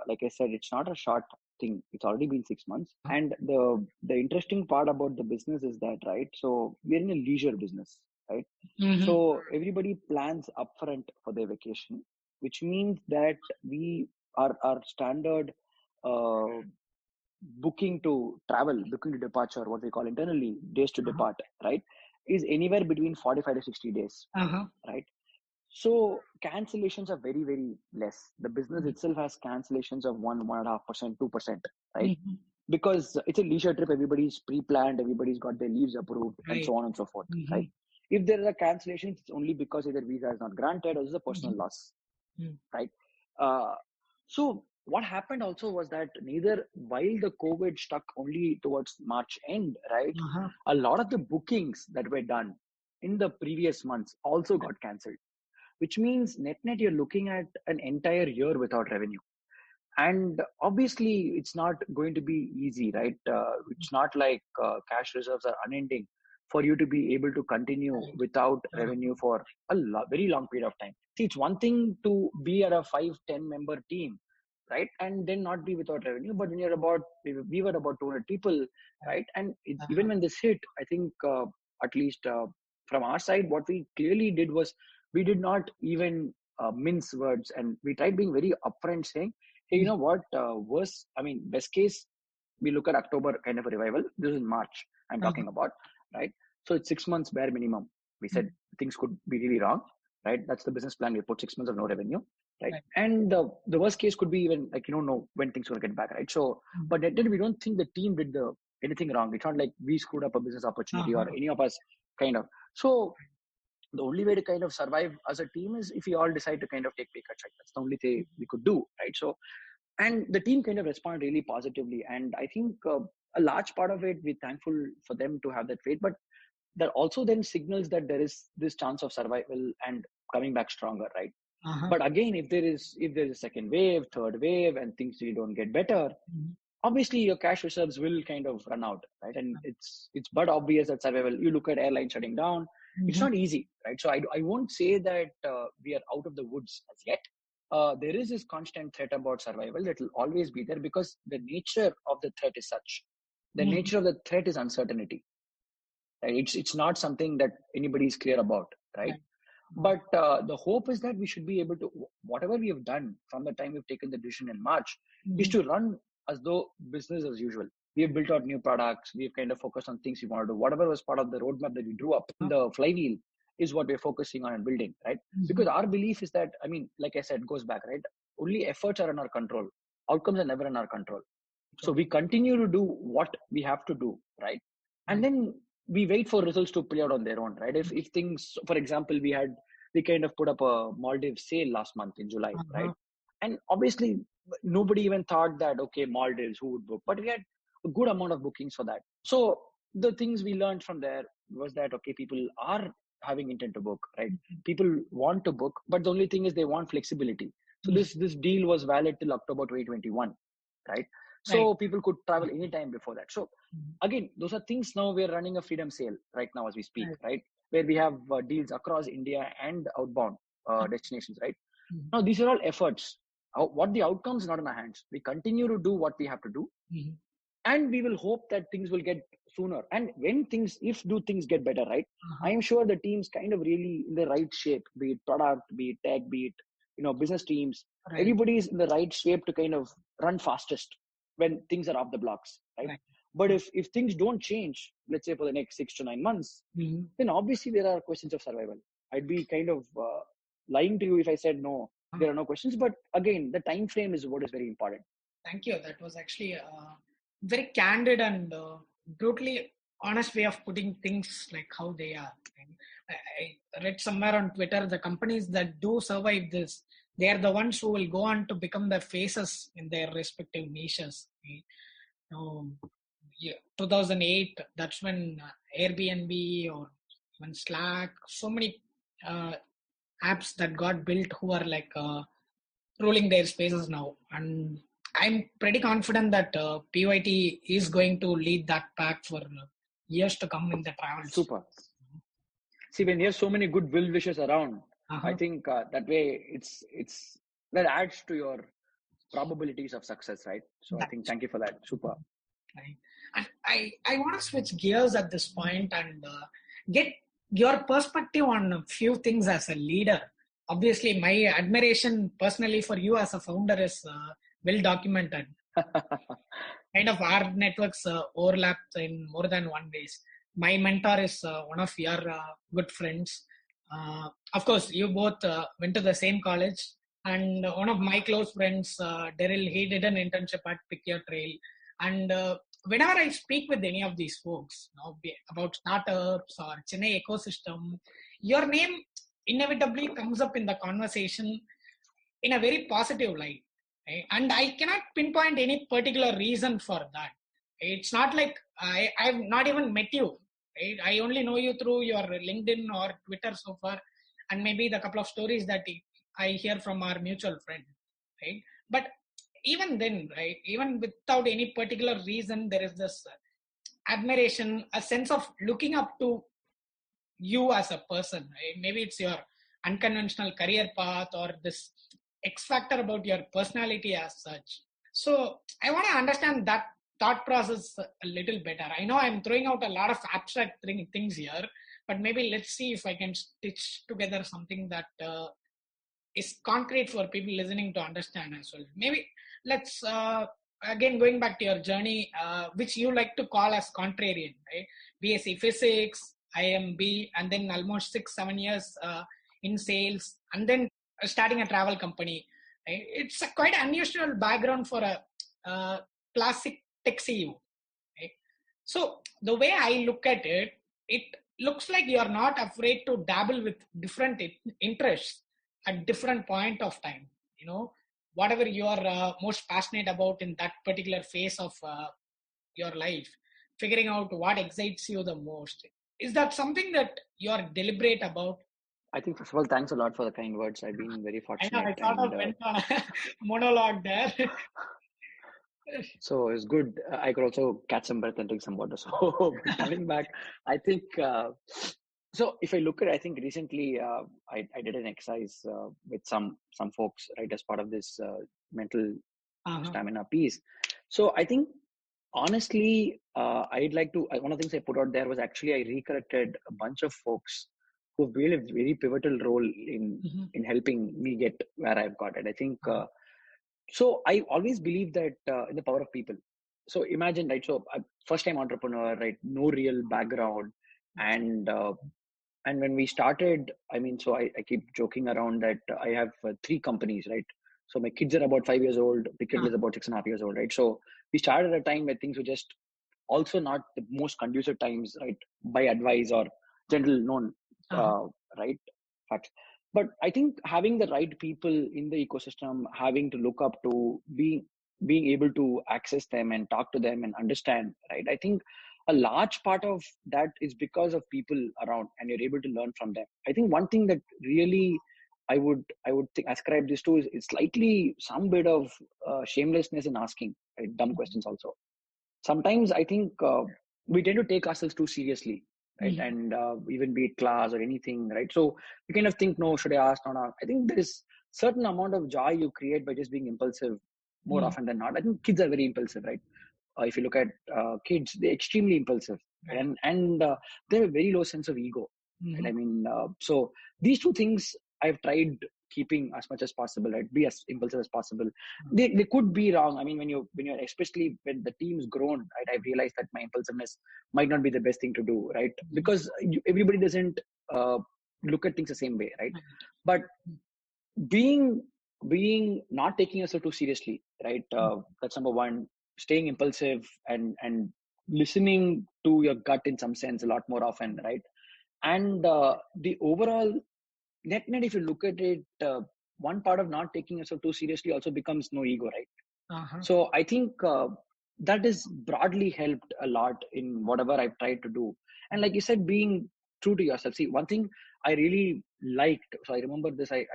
like I said, it's not a short thing. It's already been 6 months, and the interesting part about the business is that, right? So we're in a leisure business, right? Mm-hmm. So everybody plans upfront for their vacation, which means that we our standard uh, booking to travel, booking to departure, what we call internally days to Uh-huh. depart, right, is anywhere between 45 to 60 days, Uh-huh. right? So cancellations are very, very less. The business itself has cancellations of 1.5%, 2%, right? Mm-hmm. Because it's a leisure trip, everybody's pre-planned, everybody's got their leaves approved, and Right. so on and so forth, Mm-hmm. right? If there is a cancellation, it's only because either visa is not granted or there's a personal Mm-hmm. loss, right? Uh, so what happened also was that neither while the COVID stuck only towards March end, right? Uh-huh. A lot of the bookings that were done in the previous months also got cancelled, which means net net you're looking at an entire year without revenue. And obviously it's not going to be easy, right? It's not like cash reserves are unending for you to be able to continue Right. without Uh-huh. revenue for a very long period of time. See, it's one thing to be at a 5-10 member team, right, and then not be without revenue, but when you're about, we were about 200 people, right, and even Uh-huh. when this hit, I think at least from our side, what we clearly did was we did not even mince words, and we tried being very upfront, saying, hey, you know what? Worst, I mean, best case, we look at October kind of a revival. This is March, I'm Uh-huh. talking about, right? So it's 6 months bare minimum. We said things could be really wrong, right? That's the business plan. We put 6 months of no revenue, right? Right. And the worst case could be even like, you don't know when things will get back, right? So, but then we don't think the team did anything wrong. It's not like we screwed up a business opportunity or Uh-huh. any of us kind of. So the only way to kind of survive as a team is if we all decide to kind of take pay cuts, right? That's the only thing we could do, right? So, and the team kind of responded really positively, and I think a large part of it, we're thankful for them to have that faith, but that also then signals that there is this chance of survival and coming back stronger, right? Uh-huh. But again, if there is a second wave, third wave, and things really don't get better, obviously your cash reserves will kind of run out, right? And it's but obvious that survival, you look at airlines shutting down, it's Mm-hmm. not easy, right? So I won't say that we are out of the woods as yet. There is this constant threat about survival that will always be there, because the nature of the threat is such. The Mm-hmm. nature of the threat is uncertainty, right? It's not something that anybody is clear about, right? Right. But the hope is that we should be able to, whatever we have done from the time we've taken the decision in March, is Mm-hmm. to run as though business as usual. We have built out new products. We've kind of focused on things we want to do. Whatever was part of the roadmap that we drew up, the flywheel is what we're focusing on and building, right? Because our belief is that, I mean, like I said, it goes back, right? Only efforts are in our control. Outcomes are never in our control. So we continue to do what we have to do, right? And Right. then we wait for results to play out on their own, right? If things, for example, we kind of put up a Maldives sale last month in July, right? Uh-huh. And obviously nobody even thought that, okay, Maldives, who would book? But we had a good amount of bookings for that. So the things we learned from there was that, okay, people are having intent to book, right? People want to book, but the only thing is they want flexibility. So this deal was valid till October 2021, right? Right. So people could travel anytime before that. So again, those are things. Now we're running a freedom sale right now as we speak, Right. right? Where we have deals across India and outbound destinations, right? Mhm. Now these are all efforts. What the outcomes is not in our hands. We continue to do what we have to do, Mhm. and we will hope that things will get sooner. And when things, if do things get better, right? I Uh-huh. am sure the team's kind of really in the right shape, be it product, be it tech, be it business teams. Right. Everybody is in the right shape to kind of run fastest when things are off the blocks, right? Right. But if things don't change, let's say for the next 6 to 9 months, Mhm. then obviously there are questions of survival. I'd be kind of lying to you if I said no, there are no questions. But again, the time frame is what is very important. Thank you. That was actually a very candid and brutally honest way of putting things like how they are. And I read somewhere on Twitter, the companies that do survive this, they are the ones who will go on to become the faces in their respective niches. Right? Um, yeah, 2008, that's when Airbnb or even Slack, so many. Uh, apps that got built who are like ruling their spaces now. And I'm pretty confident that PYT is going to lead that pack for years to come in the travel Super. space. See, when you have so many good will wishers around, I Uh-huh. think that way it's that adds to your probabilities of success, right? So I think That's thank you for that. Super. right. And I want to switch gears at this point and get your perspective on a few things as a leader. Obviously, my admiration personally for you as a founder is well documented. Kind of our networks overlap in more than one ways. My mentor is one of your good friends. Of course, you both went to the same college, and one of my close friends, Daryl, he did an internship at PickYourTrail. And whenever I speak with any of these folks, about startups or Chennai ecosystem, your name inevitably comes up in the conversation in a very positive light, right? And I cannot pinpoint any particular reason for that. It's not like I've not even met you, right? I only know you through your LinkedIn or Twitter so far, and maybe the couple of stories that I hear from our mutual friend, right? But even then, right, even without any particular reason, there is this admiration, a sense of looking up to you as a person, right? Maybe it's your unconventional career path or this X factor about your personality as such. So I want to understand that thought process a little better. I know I'm throwing out a lot of abstract things here, but maybe let's see if I can stitch together something that is concrete for people listening to understand as well. Maybe let's again going back to your journey, which you like to call as contrarian, right? BSc Physics, IMB, and then almost 6-7 years in sales, and then starting a travel company. Right? It's a quite unusual background for a classic tech CEO. Right? So the way I look at it, it looks like you are not afraid to dabble with different interests at different point of time. You know, whatever you are most passionate about in that particular phase of your life, figuring out what excites you the most. Is that something that you are deliberate about? I think first of all, thanks a lot for the kind words. I've been very I know fortunate, I sort and of went on a monologue there. so it's good. I could also catch some breath and drink some water. So, but coming back, I think so. If I look at, I think recently I did an exercise with some folks, right, as part of this mental Uh-huh. stamina piece. So I think honestly, I'd like to. One of the things I put out there was actually I recollected a bunch of folks who've played a very pivotal role Mhm. in helping me get where I've got it. I think. So I always believe that in the power of people. So imagine, right? So first time entrepreneur, right? No real background, and when we started, I mean, so I keep joking around that I have three companies, right? So my kids are about 5 years old, the kid Uh-huh. is about 6.5 years old, right? So we started at a time where things were just also not the most conducive times, right? By advice or general known, Uh-huh. uh, right? Facts. But I think having the right people in the ecosystem, having to look up to, being able to access them and talk to them and understand, right? I think a large part of that is because of people around, and you're able to learn from them. I think one thing that really I would think, ascribe this to is slightly some bit of shamelessness in asking, right, dumb questions also. Sometimes I think we tend to take ourselves too seriously, right? Mhm. And even be it class or anything, right? So you kind of think, no, should I ask? No, no. I think there is certain amount of joy you create by just being impulsive more Mhm. often than not. I think kids are very impulsive, right? If you look at kids, they're extremely impulsive, Right. and they have a very low sense of ego. Right? Mhm. I mean, so these two things I've tried keeping as much as possible, right? Be as impulsive as possible. They could be wrong. I mean, when you're especially when the team's grown, right? I've realized that my impulsiveness might not be the best thing to do, right? Because everybody doesn't uh, look at things the same way, right? But being not taking yourself too seriously, right? That's number one. Staying impulsive and listening to your gut in some sense a lot more often, right? And the overall net, if you look at it, one part of not taking yourself too seriously also becomes no ego, right? Uh-huh. So I think that has broadly helped a lot in whatever I've tried to do. And like you said, being true to yourself. See, one thing I really liked, so I remember this, I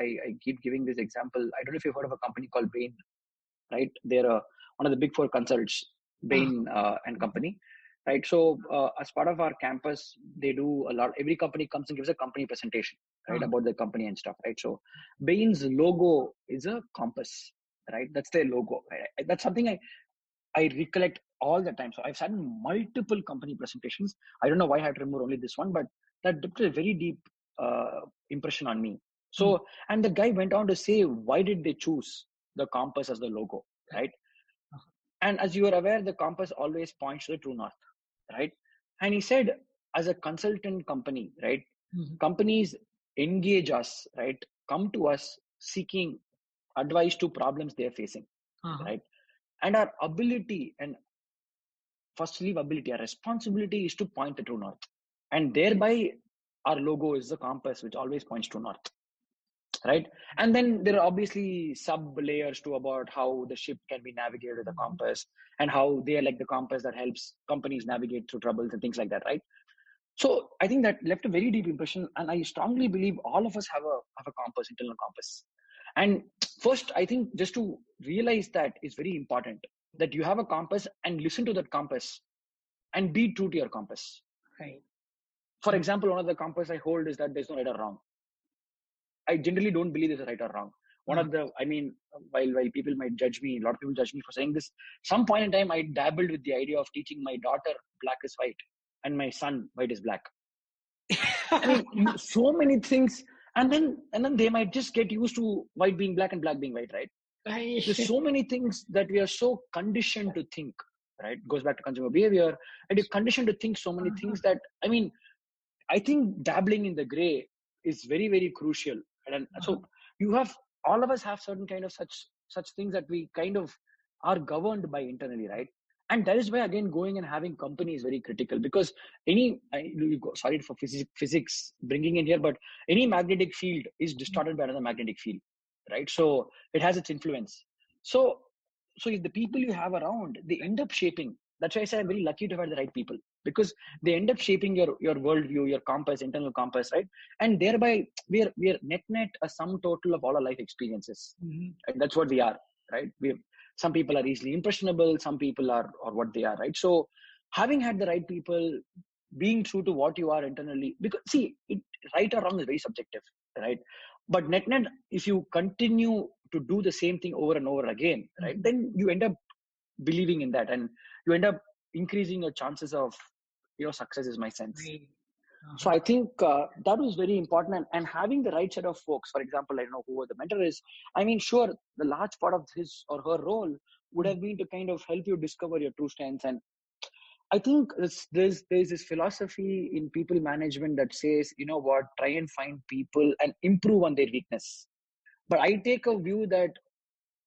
keep giving this example. I don't know if you've heard of a company called Bain, right? They're one of the big four consults, Ah, Bain and company, right? So as part of our campus, they do a lot. Every company comes and gives a company presentation, right, ah, about the company and stuff, right? So Bain's logo is a compass, right? That's their logo, right? That's something I recollect all the time. So I've sat in multiple company presentations. I don't know why I had to remember only this one, but that did a very deep impression on me. mm, So, and the guy went on to say, why did they choose the compass as the logo, right? ah, And as you are aware, the compass always points to the true north, right? And he said, as a consultant company, right? mm, Companies engage us, right? Come to us seeking advice to problems they're facing, ah, right? And our ability and first leave ability, our responsibility is to point the true north. And thereby our logo is the compass which always points to north, right? And then there are obviously sub layers to about how the ship can be navigated with a mhm, compass and how they are like the compass that helps companies navigate through troubles and things like that, right? So I think that left a very deep impression, and I strongly believe all of us have a compass, internal compass. And first, I think just to realize that is very important, that you have a compass and listen to that compass and be true to your compass. right. For Mm, example, one of the compass I hold is that there's no right or wrong. I generally don't believe there's a right or wrong. One ah, of the, I mean, while people might judge me, a lot of people judge me for saying this. Some point in time, I dabbled with the idea of teaching my daughter black is white and my son white is black. I mean, so many things, and then they might just get used to white being black and black being white, right? There's right. so many things that we are so conditioned to think, right? Goes back to consumer behavior, and you're conditioned to think so many Uh-huh. things that, I mean, I think dabbling in the gray is very, very crucial. And Uh-huh. so you have, all of us have certain kind of such things that we kind of are governed by internally, right? And that is why again going and having company is very critical, because sorry for physics bringing in here, but any magnetic field is distorted by another magnetic field, right? So it has its influence. So if the people you have around, they end up shaping. That's why I say I'm very lucky to have the right people, because they end up shaping your worldview, your compass, internal compass, right? And thereby we are net a sum total of all our life experiences, Mhm. and that's what we are, right? We some people are easily impressionable, some people are or what they are, right? So having had the right people, being true to what you are internally, because see, right or wrong is very subjective, right? But net, if you continue to do the same thing over and over again, right, Mhm. then you end up believing in that, and you end up increasing your chances of success, is my sense. Right. So Uh-huh. I think that was very important, and having the right set of folks. For example, I don't know who the mentor is. I mean, sure, the large part of his or her role would Mm. have been to kind of help you discover your true strengths. And I think there's this philosophy in people management that says, you know what, try and find people and improve on their weakness. But I take a view that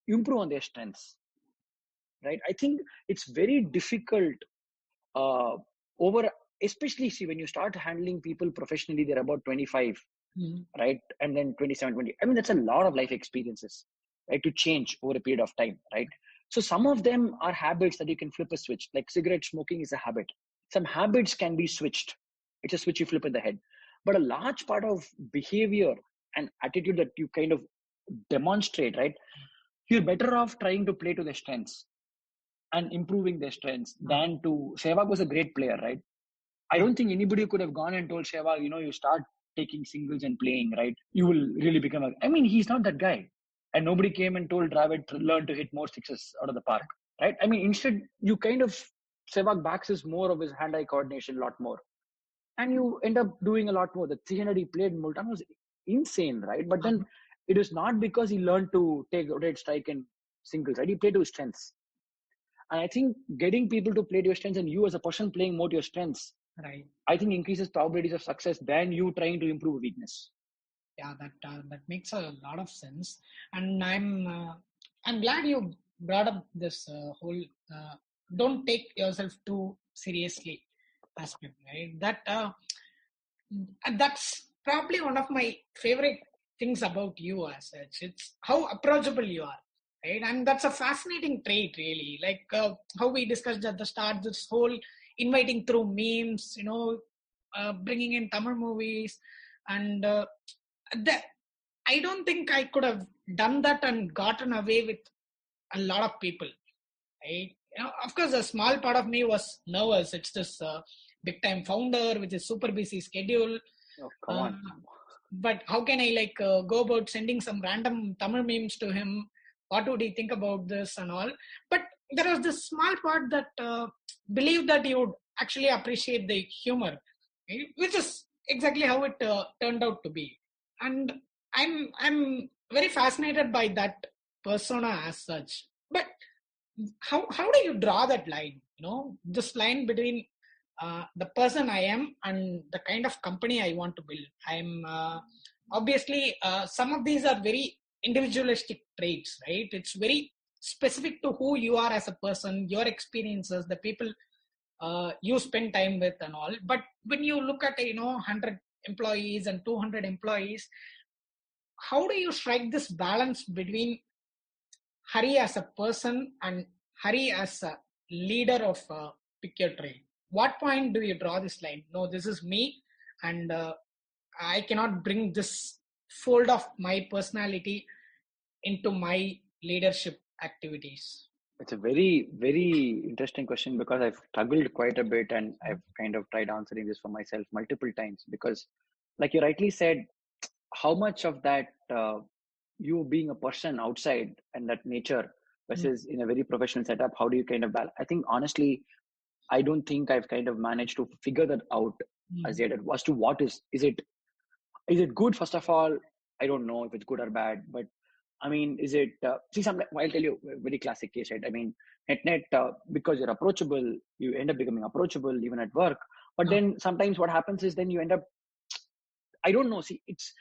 improve on their strengths, right? I think it's very difficult uh, over, especially see when you start handling people professionally, they're about 25, Mhm. right? And then 27, 20. I mean, that's a lot of life experiences, right? To change over a period of time, right? So some of them are habits that you can flip a switch. Like cigarette smoking is a habit. Some habits can be switched. It's a switch you flip in the head. But a large part of behavior and attitude that you kind of demonstrate, right? You're better off trying to play to their strengths and improving their strengths Uh-huh. than to. Sehwag was a great player, right? I Uh, don't think anybody could have gone and told Sehwag, you start taking singles and playing, right? You will really become a. I mean, he's not that guy. And nobody came and told Dravid to learn to hit more sixes out of the park, right? I mean, instead, you kind of, Sehwag backs is more of his hand-eye coordination, a lot more. And you end up doing a lot more. The 300 he played in Multan was insane, right? But then uh-huh. it is not because he learned to take rotate strike and singles, right? He played to his strengths. And I think getting people to play to your strengths and you as a person playing more to your strengths, Right. I think increases probabilities of success than you trying to improve weakness. Yeah, that makes a lot of sense, and I'm glad you brought up this whole uh, don't take yourself too seriously aspect, right? And that's probably one of my favorite things about you as such. It's how approachable you are, right? And that's a fascinating trait, really. Like how we discussed at the start, this whole inviting through memes, bringing in Tamil movies, and the, I don't think I could have done that and gotten away with a lot of people. Right? Of course, a small part of me was nervous. It's this big time founder with a super busy schedule. Oh, come Uh, on. but how can I go about sending some random Tamil memes to him? What would he think about this and all? But there was this small part that believed that he would actually appreciate the humor, right? Which is exactly how it turned out to be. And I'm very fascinated by that persona as such. But how do you draw that line? This line between the person I am and the kind of company I want to build. I'm obviously some of these are very individualistic traits, right? It's very specific to who you are as a person, your experiences, the people you spend time with, and all. But when you look at 100 employees and 200 employees, how do you strike this balance between Hari as a person and Hari as a leader of Pick Your Trail? What point do you draw this line? No, this is me, and I cannot bring this fold of my personality into my leadership activities. It's a very, very interesting question because I've struggled quite a bit and I've kind of tried answering this for myself multiple times because, like you rightly said, how much of that you being a person outside and that nature versus in a very professional setup, how do you kind of balance? I think honestly, I don't think I've kind of managed to figure that out as yet as to what is it good? First of all, I don't know if it's good or bad, but I mean, is it, I'll tell you a very classic case, right? I mean, net, because you're approachable, you end up becoming approachable even at work. But then sometimes what happens is then you end up, I don't know, see, it's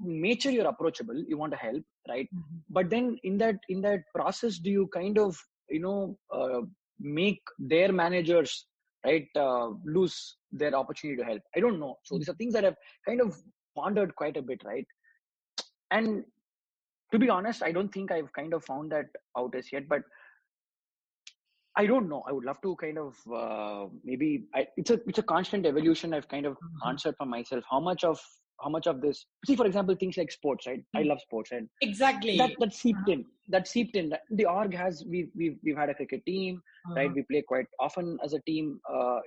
nature, you're approachable, you want to help, right? But then in that process, do you kind of, make their managers, right, lose their opportunity to help? I don't know. So these are things that I've kind of pondered quite a bit, right? And to be honest, I don't think I've kind of found that out as yet, but I don't know. I would love to kind of it's a constant evolution. I've kind of answered for myself how much of this. See, for example, things like sports, right? I love sports, and Exactly. that seeped in. That seeped in. The org has we've had a cricket team, right? We play quite often as a team.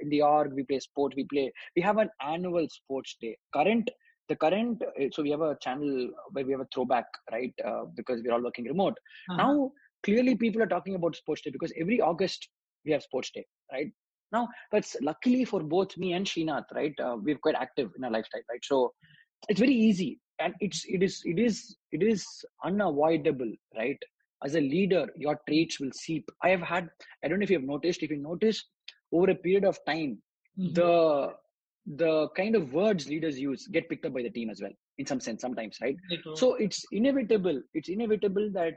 In the org, we play sport. We have an annual sports day. So we have a channel where we have a throwback, right? Because we're all working remote now. Clearly people are talking about sports day because every August we have sports day, right? Now that's luckily for both me and Srinath, right? We're quite active in our lifestyle, right? So it's very easy, and it is unavoidable, right? As a leader, your traits will seep. I don't know if you've noticed, if you notice over a period of time, the kind of words leaders use get picked up by the team as well in some sense sometimes, right? So it's inevitable that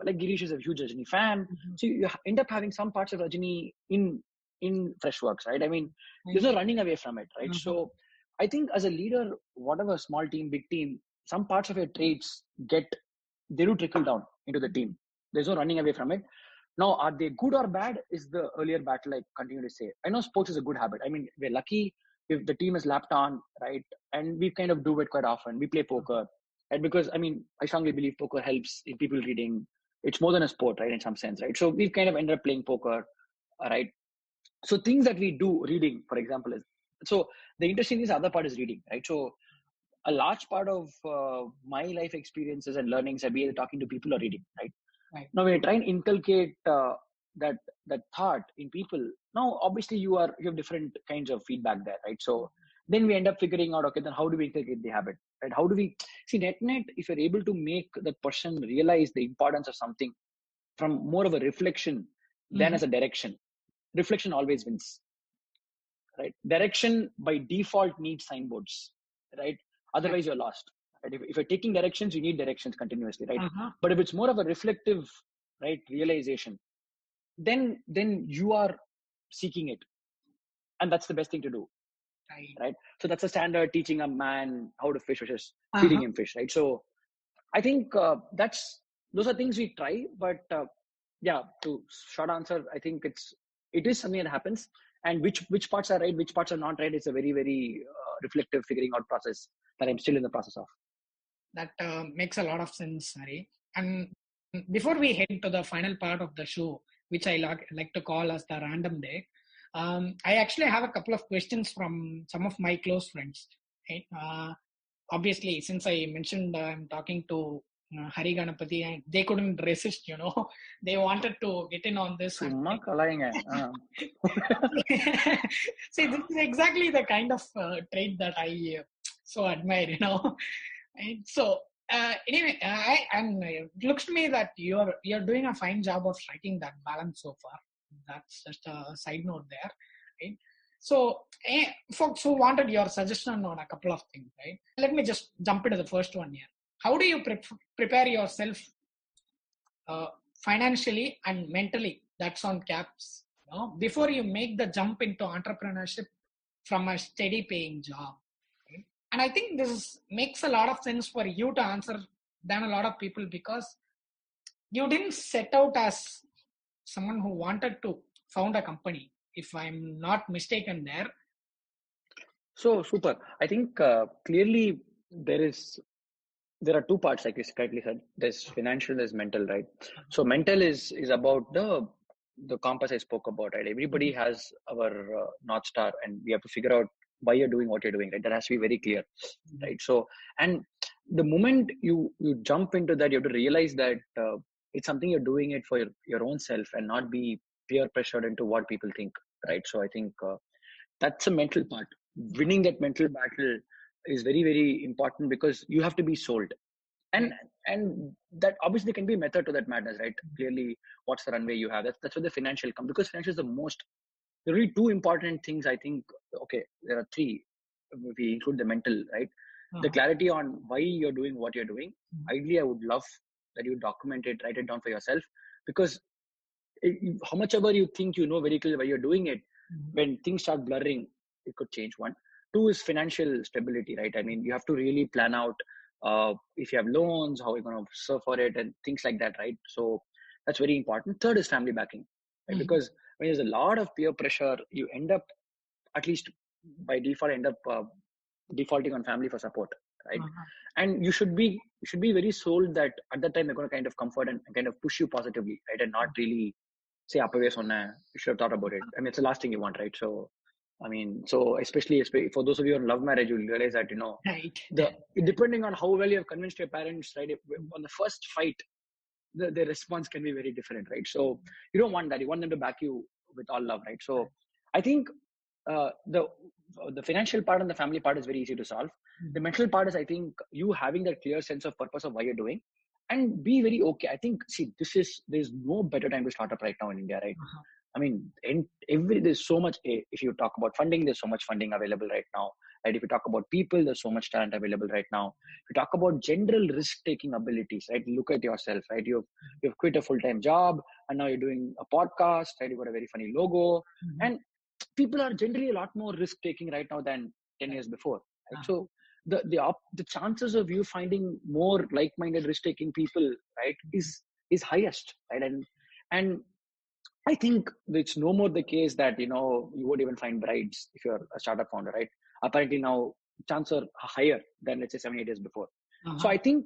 like Girish is a huge Rajini fan, so you end up having some parts of Rajini in Freshworks, right? I mean, there's no running away from it, right? So I think as a leader, whatever small team, big team, some parts of your traits they do trickle down into the team. There's no running away from it. Now, are they good or bad is the earlier battle I continue to say. I know sports is a good habit. I mean, we're lucky if the team is lapped on, right? And we kind of do it quite often. We play poker, right? Because, I mean, I strongly believe poker helps in people reading. It's more than a sport, right? In some sense, right? So we've kind of ended up playing poker, right? So things that we do, reading, for example, so the interesting is the other part is reading, right? So a large part of my life experiences and learnings have been talking to people or reading, right? Now when you try and inculcate that thought in people, now obviously you have different kinds of feedback there, right? So then we end up figuring out, okay, then how do we inculcate the habit, right? How do we see net if you're able to make that person realize the importance of something from more of a reflection than as a direction, reflection always wins, right? Direction by default needs signboards, right? Otherwise you're lost, right? If you're taking directions, you need directions continuously, right? But if it's more of a reflective, right, realization, then you are seeking it, and that's the best thing to do, right? So that's a standard teaching a man how to fish versus feeding him fish, right? So I think those are things we try, but yeah, to short answer, I think it is something that happens. and which parts are right, which parts are not right. It's a very, very reflective figuring out process that I'm still in the process of. That makes a lot of sense, Hari. And before we head to the final part of the show, which I like to call as the random day, I actually have a couple of questions from some of my close friends. Right? Obviously, since I mentioned I'm talking to Hari Ganapathy, and they couldn't resist, they wanted to get in on this. Summa kalayenge. See, this is exactly the kind of trait that I so admire. And so anyway, it looks to me that you're doing a fine job of striking that balance so far. That's just a side note there, right? So, folks who wanted your suggestion on a couple of things, right? Let me just jump into the first one here. How do you prepare yourself financially and mentally? That's on caps. Before you make the jump into entrepreneurship from a steady paying job. Right? And I think this makes a lot of sense for you to answer than a lot of people, because you didn't set out as someone who wanted to found a company, if I'm not mistaken there. So super. I think clearly there are two parts, like you rightly said. There's financial, there's mental, right? So mental is about the compass I spoke about, right? Everybody has our North Star, and we have to figure out why you're doing what you're doing, right? That has to be very clear, right? So, and the moment you jump into that, you have to realize that it's something you're doing it for your own self and not be peer pressured into what people think, right? So I think that's a mental part. Winning that mental battle is very, very important, because you have to be sold. And that obviously can be a method to that madness, right? Clearly, what's the runway you have? That's where the financial come, because financial is the most. There are really two important things, I think. Okay, there are three if we include the mental, right? The clarity on why you're doing what you're doing. Ideally, I would love that you document it, write it down for yourself, because how much ever you think you know very clearly why you're doing it, when things start blurring, it could change. One. Two is financial stability, right? I mean, you have to really plan out if you have loans, how you're going to serve for it, and things like that, right? So that's very important. Third is family backing, right? Because when there's a lot of peer pressure, you end up, at least by default, defaulting on family for support, right? And you should be very sold that at that time they're going to kind of comfort and kind of push you positively, right? And not really say apave sonna, you should have thought about it. I mean, it's the last thing you want, right? So I mean, so especially for those of you in love marriage, you'll realize that Right. Depending on how well you have convinced your parents, right? On the first fight, the response can be very different, right? So you don't want that. You want them to back you with all love, right? So I think the financial part and the family part is very easy to solve. The mental part is, I think, you having that clear sense of purpose of why you're doing, and be very okay. I think, see, there's no better time to start up right now in India, right? I mean, there's so much. If you talk about funding, there's so much funding available right now. Right? If you talk about people, there's so much talent available right now. If you talk about general risk-taking abilities, right? Look at yourself, right? You've quit a full-time job, and now you're doing a podcast, right? You've got a very funny logo, and people are generally a lot more risk-taking right now than 10 years before. Right? So the chances of you finding more like-minded risk-taking people, right, is highest, right? And I think it's no more the case that you won't even find brides if you're a startup founder, right? Apparently now chances are higher than, let's say, 7-8 years before. So I think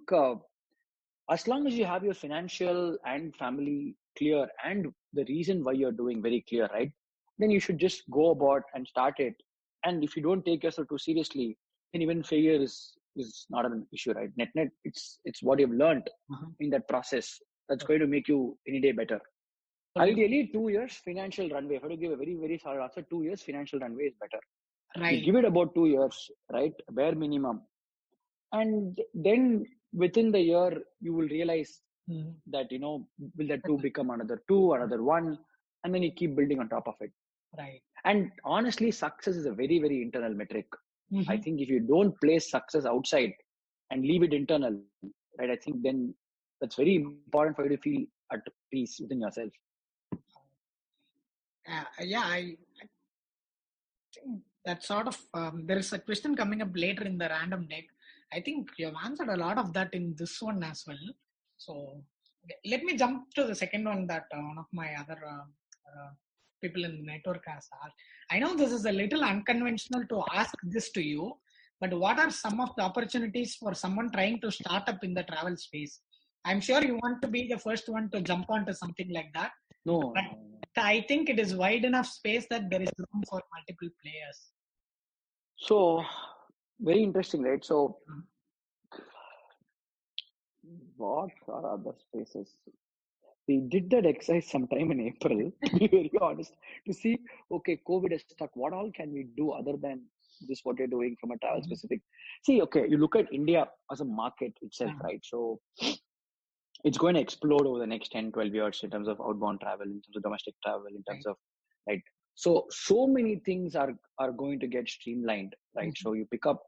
as long as you have your financial and family clear, and the reason why you're doing very clear, right, then you should just go about and start it. And if you don't take yourself too seriously, then even failure is not an issue, right? Net, it's what you've learned in that process that's going to make you any day better. Ideally, 2 years financial runway. If I have to give a very, very solid answer, 2 years financial runway is better. Right. You give it about 2 years, right? Bare minimum. And then within the year, you will realize that, will that 2 become another 2, another 1, and then you keep building on top of it. Right. And honestly, success is a very, very internal metric. I think if you don't place success outside and leave it internal, right, I think then that's very important for you to feel at peace within yourself. I think that sort of there is a question coming up later in the random deck. I think you have answered a lot of that in this one as well. So let me jump to the second one that one of my other people in the network has asked. I know this is a little unconventional to ask this to you, but what are some of the opportunities for someone trying to start up in the travel space? I'm sure you want to be the first one to jump onto something like that, No, but I think it is wide enough space that there is room for multiple players. so very interesting, right? So Mhm. what are other spaces? We did that exercise sometime in April, to be very honest, to see, okay, COVID is stuck. What all can we do other than this, what you're doing from a travel Mhm. specific? See, okay, you look at India as a market itself, Uh-huh. right? So it's going to explode over the next 10, 12 years in terms of outbound travel, in terms of domestic travel, in terms Right. of, right? So many things are going to get streamlined, right? Mhm. So you pick up,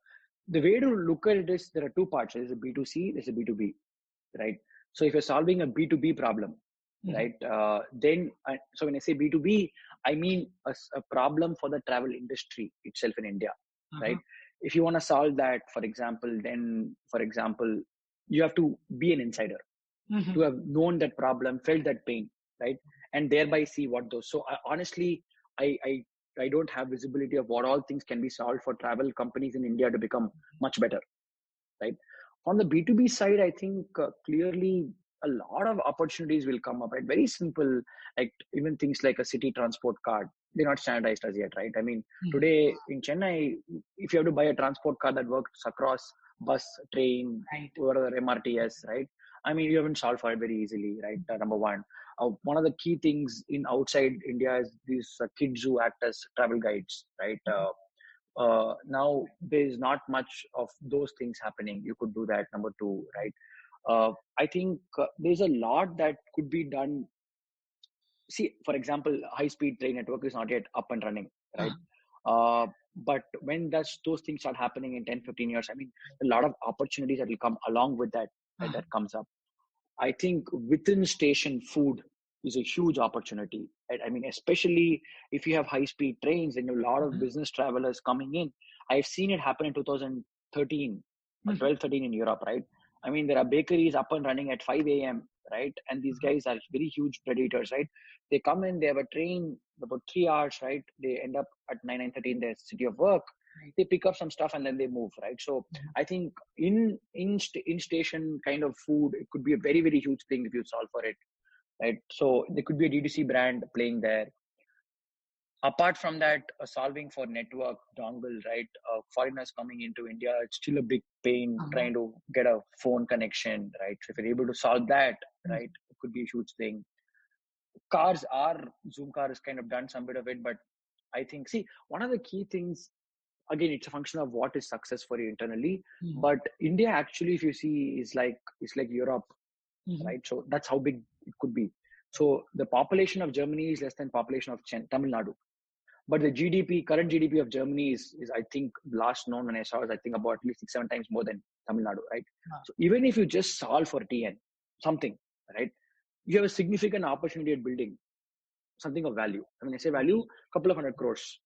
the way to look at it is there are two parts. There's a B2C, there's a B2B, right? So if you're solving a B2B problem, Mhm. right, so when I say B2B, I mean a problem for the travel industry itself in India, Uh-huh. right? If you want to solve that, for example, you have to be an insider to Mhm. have known that problem, felt that pain, right, and thereby see what those. So honestly, I, I I don't have visibility of what all things can be solved for travel companies in India to become much better, right? On the B2B side, I think clearly a lot of opportunities will come up, right? Very simple, like even things like a city transport card, they're not standardized as yet, right? I mean, Mhm. today in Chennai, if you have to buy a transport card that works across bus, train, Right. or MRTS, right? I mean, you haven't solved for it very easily, right? Number one. One of the key things in outside India is these kids who act as travel guides, right? Now there's not much of those things happening. You could do that. Number two, right? I think there's a lot that could be done. See, for example, high speed train network is not yet up and running, right? Uh-huh. But when does those things start happening in 10, 15 years, I mean, a lot of opportunities that will come along with that, right, Uh-huh. that comes up. I think within station food is a huge opportunity. Right? I mean, especially if you have high speed trains and a lot of Mhm. business travelers coming in. I've seen it happen in 2013 or Mhm. 12, 13 in Europe, right? I mean, there are bakeries up and running at 5 a.m., right? And these guys are very huge predators, right? They come in, they have a train about 3 hours, right? They end up at 9:30 in their city of work. Right. They pick up some stuff and then they move, right? So Mhm. I think in station kind of food, it could be a very very huge thing if you solve for it, right? So there could be a D2C brand playing there. Apart from that, solving for network dongle, right? Foreigners coming into India, it's still a big pain Uh-huh. trying to get a phone connection, right? So if you're able to solve that, Mhm. right, it could be a huge thing. Cars are Zoom car has kind of done some bit of it, but I think, see, one of the key things, again, it's a function of what is success for you internally. Mhm. But India actually, if you see, is like it's like Europe, Mhm. right? So that's how big it could be. So the population of Germany is less than population of Tamil Nadu, but the GDP, current GDP of Germany is I think last known when I saw is I think about at least 6, 7 times more than Tamil Nadu, right? Uh-huh. So even if you just solve for TN something, right, you have a significant opportunity at building something of value. I mean, I say value, couple of 100 crores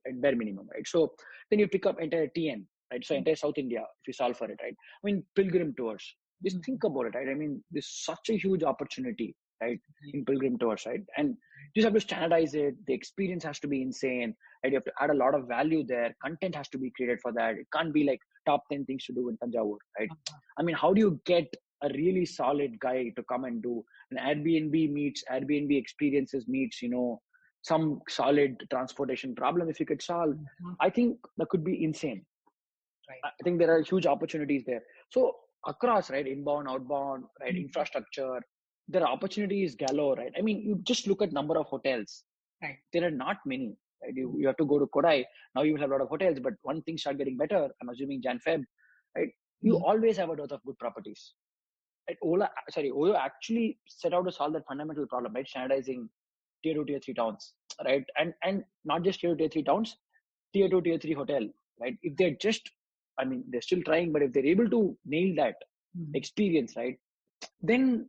at bare minimum, right? So then you pick up entire TN, right? So entire South India, if you solve for it, right? I mean, pilgrim tours. Just Mhm. think about it, right? I mean, there's such a huge opportunity, right, Right. in pilgrim tours, right? And you just have to standardize it. The experience has to be insane, right? You have to add a lot of value there. Content has to be created for that. It can't be like top 10 things to do in Tanjavur, right? Uh-huh. I mean, how do you get a really solid guy to come and do an Airbnb meets Airbnb experiences meets, some solid transportation problem if you could solve? Mhm. I think that could be insane. Right. I think there are huge opportunities there. So across, right, inbound, outbound, right, Mhm. infrastructure, there are opportunities galore, right? I mean, you just look at number of hotels. Right. There are not many, right? You have to go to Kodai. Now you will have a lot of hotels, but one thing start getting better, I'm assuming Jan Feb, right? You Mhm. always have a lot of good properties. Right? Oyo actually set out to solve that fundamental problem, right? Standardizing tier two, tier three towns, right? And not just tier two, tier three towns, tier two, tier three hotel, right? If they're just, I mean, they're still trying, but if they're able to nail that Mhm. experience, right, then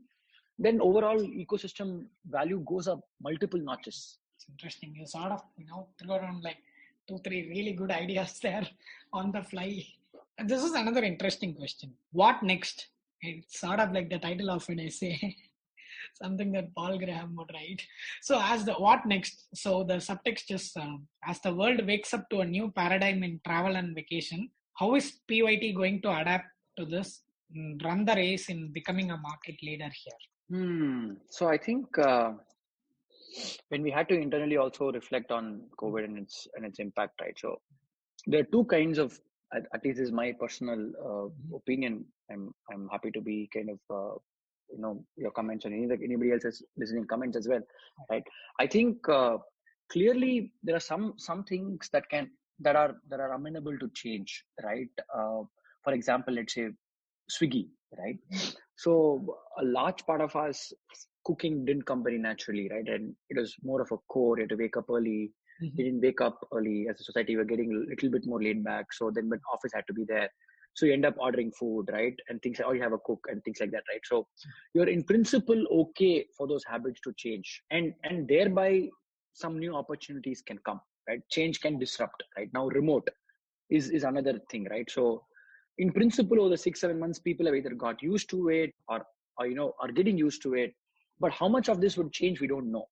overall ecosystem value goes up multiple notches. It's interesting. You sort of, threw around like two, three really good ideas there on the fly. And this is another interesting question. What next? It's sort of like the title of an essay. Something that Paul Graham would write. So, as the what next? So, the subtext is as the world wakes up to a new paradigm in travel and vacation, how is PYT going to adapt to this, run the race in becoming a market leader here? So I think when we had to internally also reflect on COVID and its impact, right? So there are two kinds of, at least is my personal opinion. I'm happy to be kind of your comments and anybody else's listening comments as well, right? I think clearly there are some things that are amenable to change, right? For example, let's say Swiggy, right? So a large part of us cooking didn't come very naturally, right? And it was more of a core. You had to wake up early. We didn't wake up early as a society. We were getting a little bit more laid back. So then, when office had to be there, so you end up ordering food, right? And things like, oh, you have a cook and things like that, right? So you're in principle okay for those habits to change, and thereby some new opportunities can come, right? Change can disrupt, right? Now remote is another thing, right? So in principle, over the 6-7 months, people have either got used to it or are getting used to it. But how much of this would change, we don't know,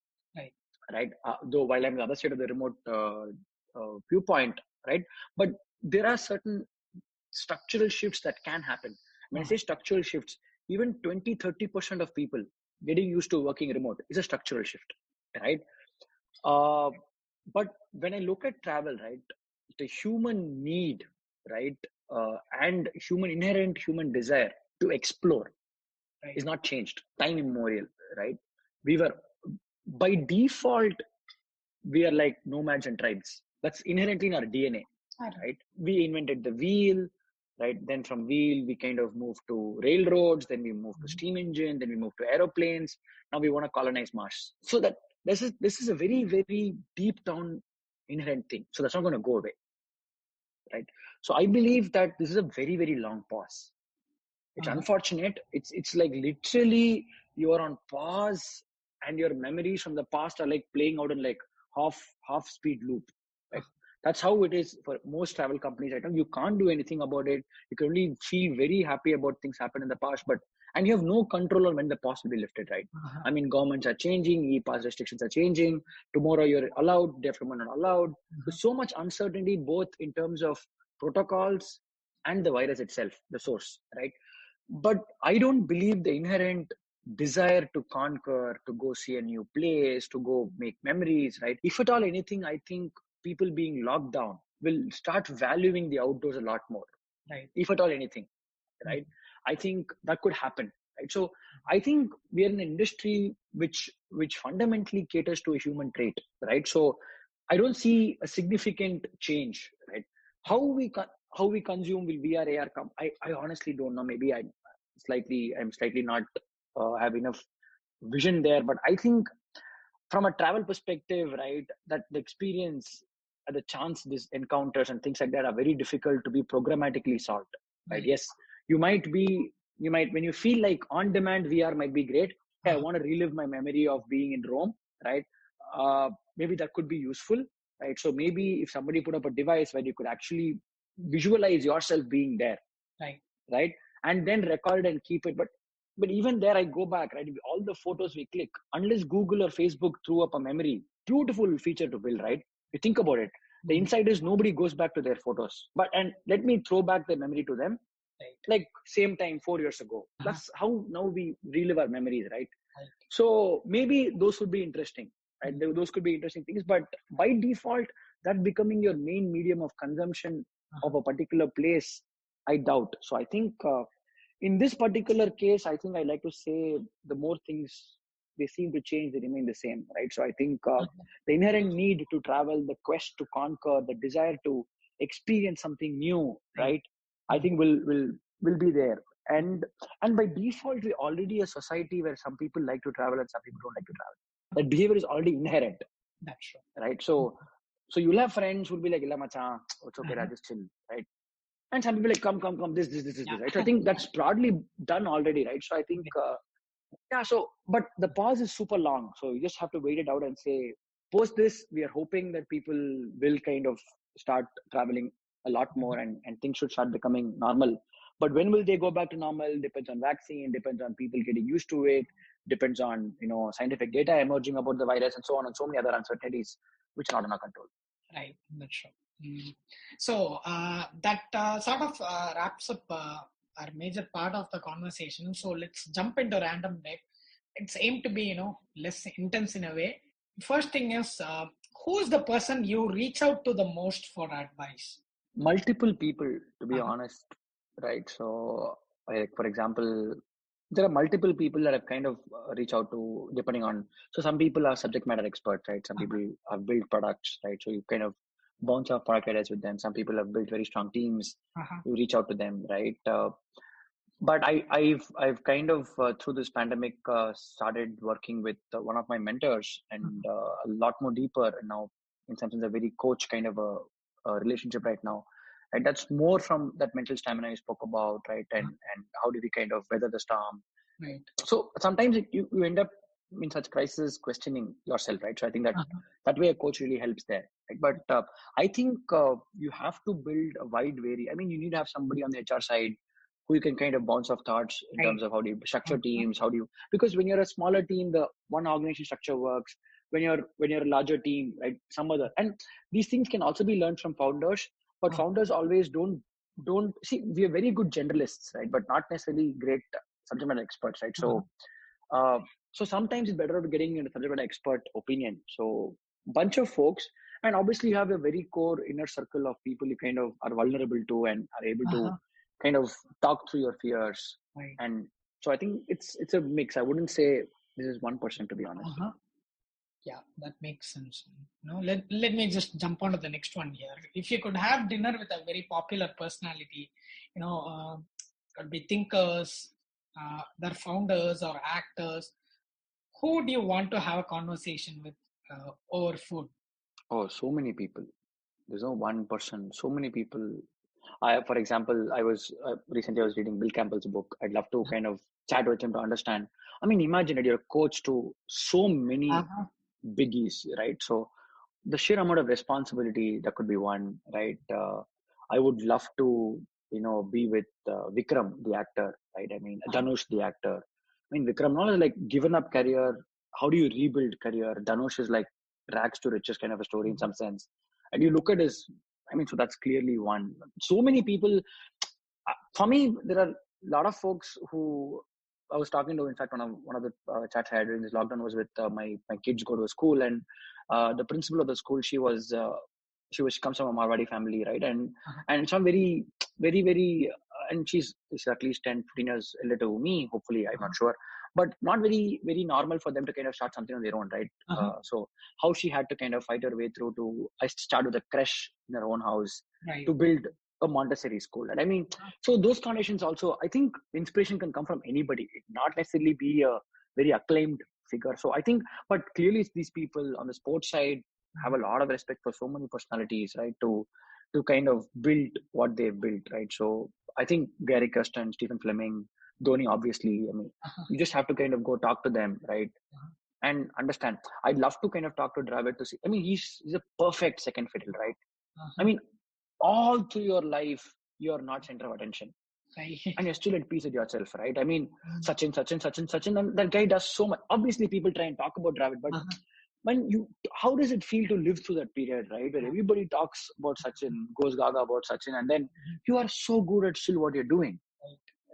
right? Though while I'm the other side of the remote viewpoint, right? But there are certain structural shifts that can happen. When I say structural shifts, even 20-30% of people getting used to working remote is a structural shift, right? But when I look at travel, right, the human need, right, and inherent human desire to explore is not changed. Time immemorial, right? We were by default, we are like nomads and tribes. That's inherently in our DNA, right? We invented the wheel, right? Then from wheel, we kind of moved to railroads, then we moved to steam engine, then we moved to aeroplanes. Now we want to colonize Mars. So that this is a very, very deep down inherent thing. So that's not going to go away, right? So I believe that this is a very, very long pause. It's unfortunate. It's like literally you are on pause and your memories from the past are like playing out in like half speed loop. Right? That's how it is for most travel companies right now. You can't do anything about it. You can only feel very happy about things happened in the past, and you have no control on when the pause will be lifted, right? I mean, governments are changing, e-pass restrictions are changing. Tomorrow you're allowed, day after tomorrow not allowed. There's so much uncertainty, both in terms of protocols and the virus itself, the source, right? But I don't believe the inherent desire to conquer, to go see a new place, to go make memories, right? If at all anything, I think people being locked down will start valuing the outdoors a lot more, right? If at all anything, right? I think that could happen, right? So I think we are in an industry which fundamentally caters to a human trait, right? So I don't see a significant change, right? How we consume will VR AR come? I honestly don't know. Maybe I'm slightly not have enough vision there, but I think from a travel perspective, right, that the experience and the chance these encounters and things like that are very difficult to be programmatically solved, right? Yes, you might when you feel like on demand VR might be great. Hey, I want to relive my memory of being in Rome, right? Maybe that could be useful, right? So maybe if somebody put up a device where you could actually visualize yourself being there, right, and then record and keep it. But even there, I go back, right? All the photos we click, unless Google or Facebook threw up a memory, beautiful feature to build, right? You think about it. The insight is nobody goes back to their photos. And let me throw back the memory to them. Like same time 4 years ago. That's how now we relive our memories, right? So maybe those would be interesting, right? Those could be interesting things. But by default, that becoming your main medium of consumption of a particular place, I doubt. So I think in this particular case, I think I like to say the more things they seem to change, they remain the same, right? So I think the inherent need to travel, the quest to conquer, the desire to experience something new, right? I think will be there. And by default, we're already a society where some people like to travel and some people don't like to travel. That behavior is already inherent. That's true. Right? So you'll have friends who'll be like, "Illa macha, it's okay, just chill," right? And some people like, come, this, right? So I think that's broadly done already, right? So I think, but the pause is super long. So you just have to wait it out and say, post this, we are hoping that people will kind of start traveling a lot more and things should start becoming normal. But when will they go back to normal? Depends on vaccine, depends on people getting used to it, depends on, scientific data emerging about the virus and so on, and so many other uncertainties which are not in our control. Right, that's true. So that sort of wraps up our major part of the conversation. So let's jump into random depth. It's aimed to be, less intense in a way. First thing is, who's the person you reach out to the most for advice? Multiple people, to be Uh-huh. honest, right? So, like, for example, there are multiple people that I've kind of reach out to depending on. So, some people are subject matter experts, right? Some Uh-huh. people have built products, right? So, you kind of bounce off product ideas with them. Some people have built very strong teams. Uh-huh. You reach out to them, right? But I've kind of through this pandemic started working with one of my mentors, and a lot more deeper now. In some sense, a very coach kind of a relationship right now, and that's more from that mental stamina you spoke about, right? And how do we kind of weather the storm? Right. So sometimes you end up in such crisis questioning yourself, right? So I think that Uh-huh. that way a coach really helps there, right? But I think you have to build a wide vary. I mean, you need to have somebody on the HR side who you can kind of bounce off thoughts in Right. terms of how do you structure Uh-huh. teams, how do you, because when you're a smaller team, the one organization structure works. When you're a larger team, right, some other, and these things can also be learned from founders, but Uh-huh. founders always don't see, we are very good generalists, right, but not necessarily great subject matter experts, right? Uh-huh. Uh, so sometimes it's better getting into subject matter expert opinion. So bunch of folks, and obviously you have a very core inner circle of people you kind of are vulnerable to and are able to Uh-huh. kind of talk through your fears. Right. And so I think it's a mix. I wouldn't say this is 1%, to be honest. Uh-huh. Yeah, that makes sense. Let me just jump on to the next one here. If you could have dinner with a very popular personality, could be thinkers, their founders or actors, who would you want to have a conversation with over food? Oh, so many people. There's no one person. So many people. For example, recently I was reading Bill Campbell's book. I'd love to kind of chat with him to understand. I mean, imagine that you're a coach to so many Uh-huh. biggies, right? So the sheer amount of responsibility, that could be one, right? I would love to, be with Vikram, the actor, right? I mean, Uh-huh. Dhanush, the actor. I mean, Vikram, not only like given up career. How do you rebuild career? Dhanush is like rags to riches kind of a story in some sense. And you look at his, I mean, so that's clearly one. So many people. For me, there are a lot of folks who I was talking to. In fact, one of the chats I had during this lockdown was with my kids go to a school, and the principal of the school, she comes from a Marwadi family, right? Uh-huh. And it's not very very very and she's at least 10 15 years older to me, hopefully, I'm not sure, but not very very normal for them to kind of start something on their own, right? Uh-huh. So how she had to kind of fight her way through to I start with a crash in her own house Right. to build a Montessori school. And I mean, so those conditions also, I think inspiration can come from anybody. It not necessarily be a very acclaimed figure. So I think, but clearly these people on the sports side have a lot of respect for so many personalities, right? To kind of build what they've built, right? So I think Gary Kirsten, Stephen Fleming, Dhoni, obviously. I mean, Uh-huh. you just have to kind of go talk to them, right? Uh-huh. And understand. I'd love to kind of talk to Dravid to see. I mean, he's a perfect second fiddle, right? I Uh-huh. mean, all through your life, you're not center of attention, Right. and you're still at peace with yourself, right? I mean, Sachin, and that guy does so much. Obviously, people try and talk about Dravid, but Uh-huh. how does it feel to live through that period, right? Where everybody talks about Sachin, goes gaga about Sachin, and then you are so good at still what you're doing,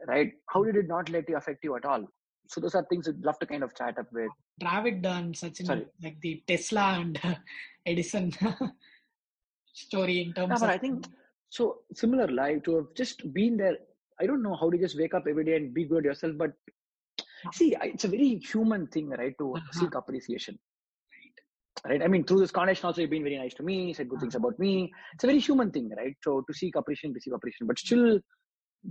right? How did it not let you affect you at all? So those are things I'd love to kind of chat up with. Dravid and Sachin, Sorry. like the Tesla and Edison story in Yeah, terms but of. I think so similar life to have just been there. I don't know how to just wake up every day and be good at yourself, but see, it's a very human thing, right, to Uh-huh. seek appreciation, right? I mean, through this connection also, you've been very nice to me, said good things Uh-huh. about me. It's a very human thing, right? So to seek appreciation, receive appreciation, but still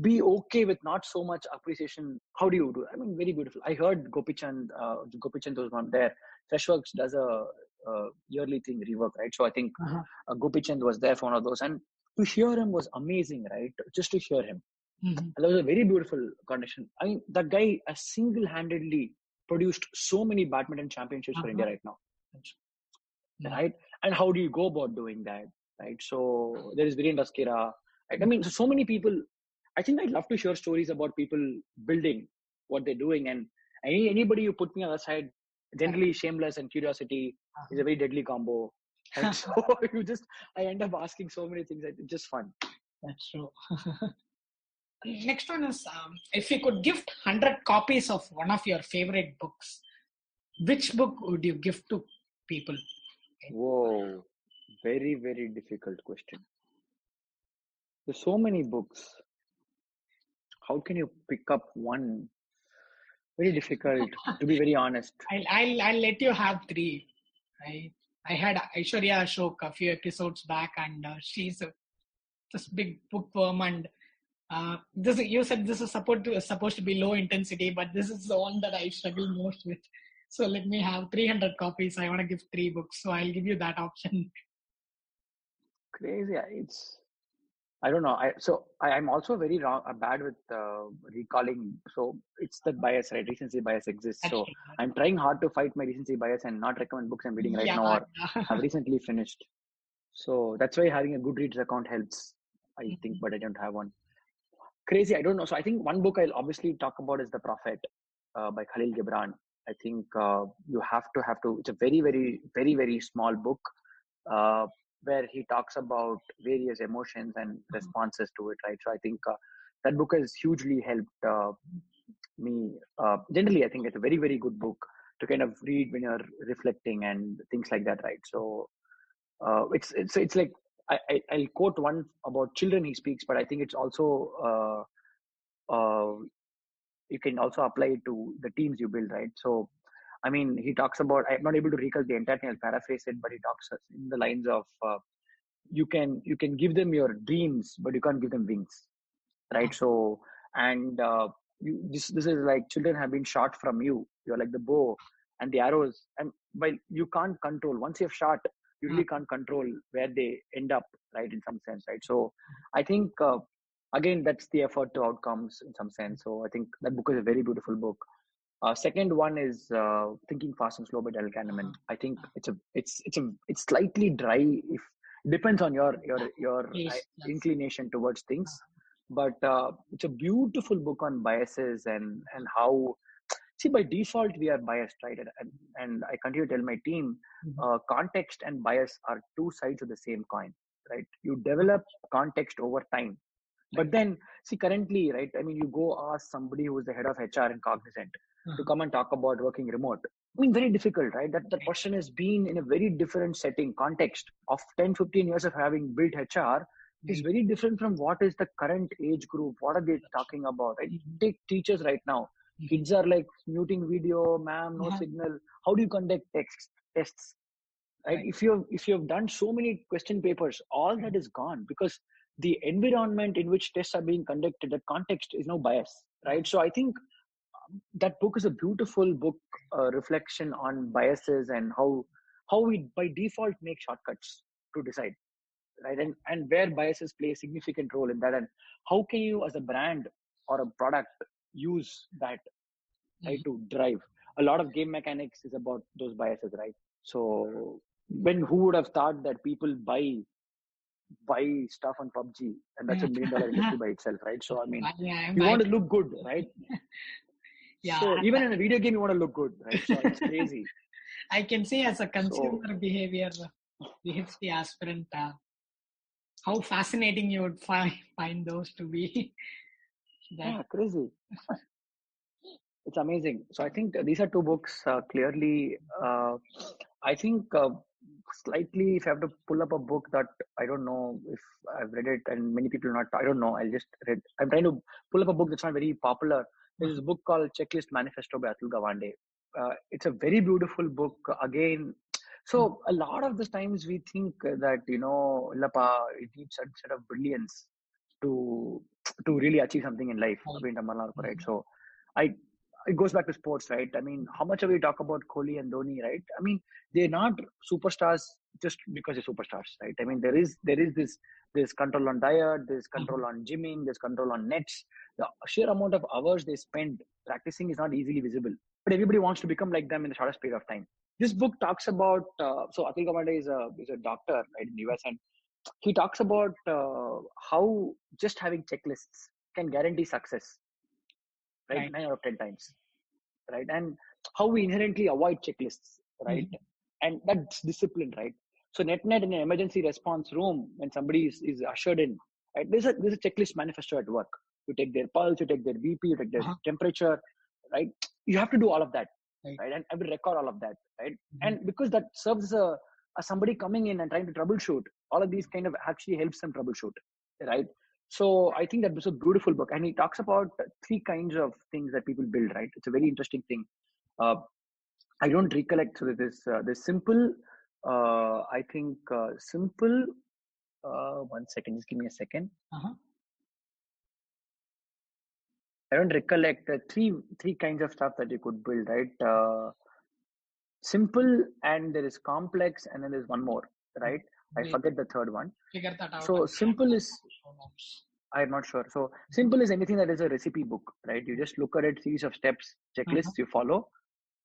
be okay with not so much appreciation. How do you do? I mean, very beautiful. I heard Gopichand was one there. Freshworks does a yearly thing, rework, right? So I think Uh-huh. Gopichand was there for one of those, and to hear him was amazing, right? Just to hear him. Mm-hmm. That was a very beautiful condition. I mean, that guy has single-handedly produced so many badminton championships for Uh-huh. India right now, Mm-hmm. right? And how do you go about doing that, right? So there is Virendra Skira. Right? I mean, so many people. I think I'd love to share stories about people building what they're doing, Anybody you put me on the side, generally shameless and curiosity is a very deadly combo. Right? So I end up asking so many things. It's just fun. That's true. Next one is if you could gift 100 copies of one of your favorite books, which book would you give to people? Whoa, very, very difficult question. There's so many books. How can you pick up one? Very difficult, to be very honest. I'll let you have three. I had Aishwarya Ashok a few episodes back, and she's this big bookworm, and this you said this is supposed to be low intensity, but this is the one that I struggle most with. So let me have 300 copies. I want to give 3 books, so I'll give you that option. Crazy. I don't know. I'm also very bad with recalling. So it's the bias, right? Recency bias exists. So I'm trying hard to fight my recency bias and not recommend books I'm reading right now or have recently finished. So that's why having a Goodreads account helps, I think, but I don't have one. Crazy. I don't know. So I think one book I'll obviously talk about is The Prophet by Khalil Gibran. I think you have to. It's a very, very, very, very small book. Where he talks about various emotions and responses to it, right? So I think that book has hugely helped me. Generally, I think it's a very, very good book to kind of read when you're reflecting and things like that, right? So it's like I'll quote one about children he speaks, but I think it's also you can also apply it to the teams you build, right? So I mean, he talks about, I'm not able to recall the entire thing, I'll paraphrase it, but he talks in the lines of, you can give them your dreams, but you can't give them wings, right? So, and this is like children have been shot from you. You're like the bow and the arrows, and while you can't control, once you've shot, you really can't control where they end up, right? In some sense, right? So, I think again, that's the effort to outcomes in some sense. So, I think that book is a very beautiful book. Second one is Thinking Fast and Slow by Dale Kahneman. I think it's slightly dry. If depends on your inclination towards things, but it's a beautiful book on biases and how. See, by default we are biased, right? And I continue to tell my team, context and bias are two sides of the same coin, right? You develop context over time. But then, see, currently, right? I mean, you go ask somebody who is the head of HR in Cognizant to come and talk about working remote. I mean, very difficult, right? That person has been in a very different setting, context of 10, 15 years of having built HR is very different from what is the current age group. What are they talking about, right? Take teachers right now. Kids are like muting video, ma'am, no signal. How do you conduct tests? Right? If you've done so many question papers, all that is gone because the environment in which tests are being conducted, the context is no bias, right? So I think that book is a beautiful book, reflection on biases and how we by default make shortcuts to decide, right? And where biases play a significant role in that, and how can you as a brand or a product use that, right, to drive. A lot of game mechanics is about those biases, right? So who would have thought that people buy stuff on PUBG, and that's $1 million industry by itself, right? So I mean, you want to look good, right? Yeah. So even in a video game, you want to look good, right? So it's crazy. I can see as a consumer behavior behaves the aspirant. How fascinating you would find those to be. Yeah, crazy. It's amazing. So I think these are two books. Clearly, I think slightly, if I have to pull up a book that I don't know if I've read it, and many people not, I don't know. I'll just read. I'm trying to pull up a book that's not very popular. There's a book called Checklist Manifesto by Atul Gawande. It's a very beautiful book. Again, so a lot of the times we think that Illappa, it needs a set of brilliance to really achieve something in life. Right? So it goes back to sports, right? I mean, how much have we talk about Kohli and Dhoni, right? I mean, they're not superstars just because they're superstars, right? I mean, there is this control on diet, there's control on gymming, there's control on nets. The sheer amount of hours they spend practicing is not easily visible, but everybody wants to become like them in the shortest period of time. This book talks about so Atul Gawande is a doctor, right, in the US, and he talks about how just having checklists can guarantee success, right? 9 out of 10 times. right? And how we inherently avoid checklists, right? And that's discipline, right? So net in an emergency response room, when somebody is ushered in, right? There's a checklist manifesto at work. You take their pulse, you take their BP, you take their temperature, right? You have to do all of that, right? And I will record all of that, right? And because that serves as somebody coming in and trying to troubleshoot, all of these kind of actually helps them troubleshoot, right? So I think that was a beautiful book, and he talks about three kinds of things that people build, right? It's a very interesting thing. Uh, I don't recollect. So there's simple. I think simple. One second, just give me a second. I don't recollect the three kinds of stuff that you could build, right? Simple, and there is complex, and then there's one more, right? I forget the third one. Figure that out. So simple is, I'm not sure. So simple is anything that is a recipe book, right? You just look at it, series of steps, checklists you follow.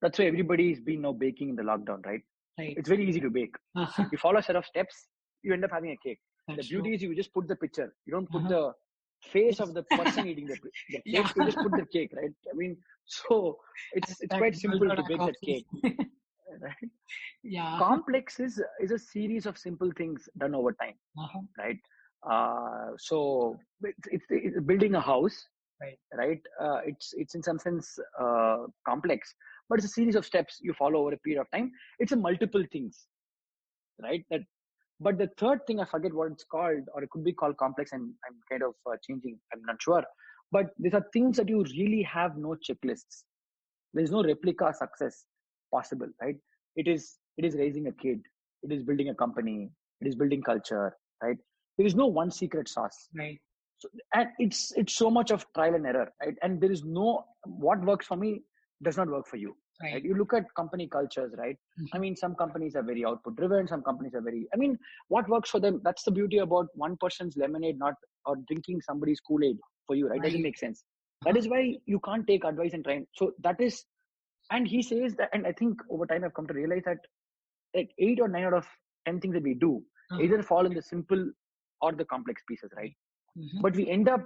That's why everybody's been now baking in the lockdown, right? It's very easy to bake. You follow a set of steps, you end up having a cake. The beauty is you just put the picture. You don't put the face of the person eating the cake. You just put the cake, right? I mean, so it's quite simple to bake that cake. Right? Yeah. Complex is a series of simple things done over time, right? So it's building a house, right? It's in some sense complex, but it's a series of steps you follow over a period of time. It's a multiple things, right? But the third thing, I forget what it's called, or it could be called complex, and I'm kind of changing. I'm not sure. But these are things that you really have no checklists. There's no replica success possible, right? It is raising a kid. It is building a company. It is building culture, right? There is no one secret sauce. Right. So, and it's so much of trial and error, right? And there is no, what works for me does not work for you. Right? You look at company cultures, right? I mean, some companies are very output driven. Some companies are very, I mean, what works for them? That's the beauty about one person's lemonade, not, or drinking somebody's Kool-Aid for you, right? Doesn't make sense. That is why you can't take advice and try. So that is, and he says that, and I think over time I've come to realize that like 8 or 9 out of 10 things that we do either fall in the simple or the complex pieces, right? But we end up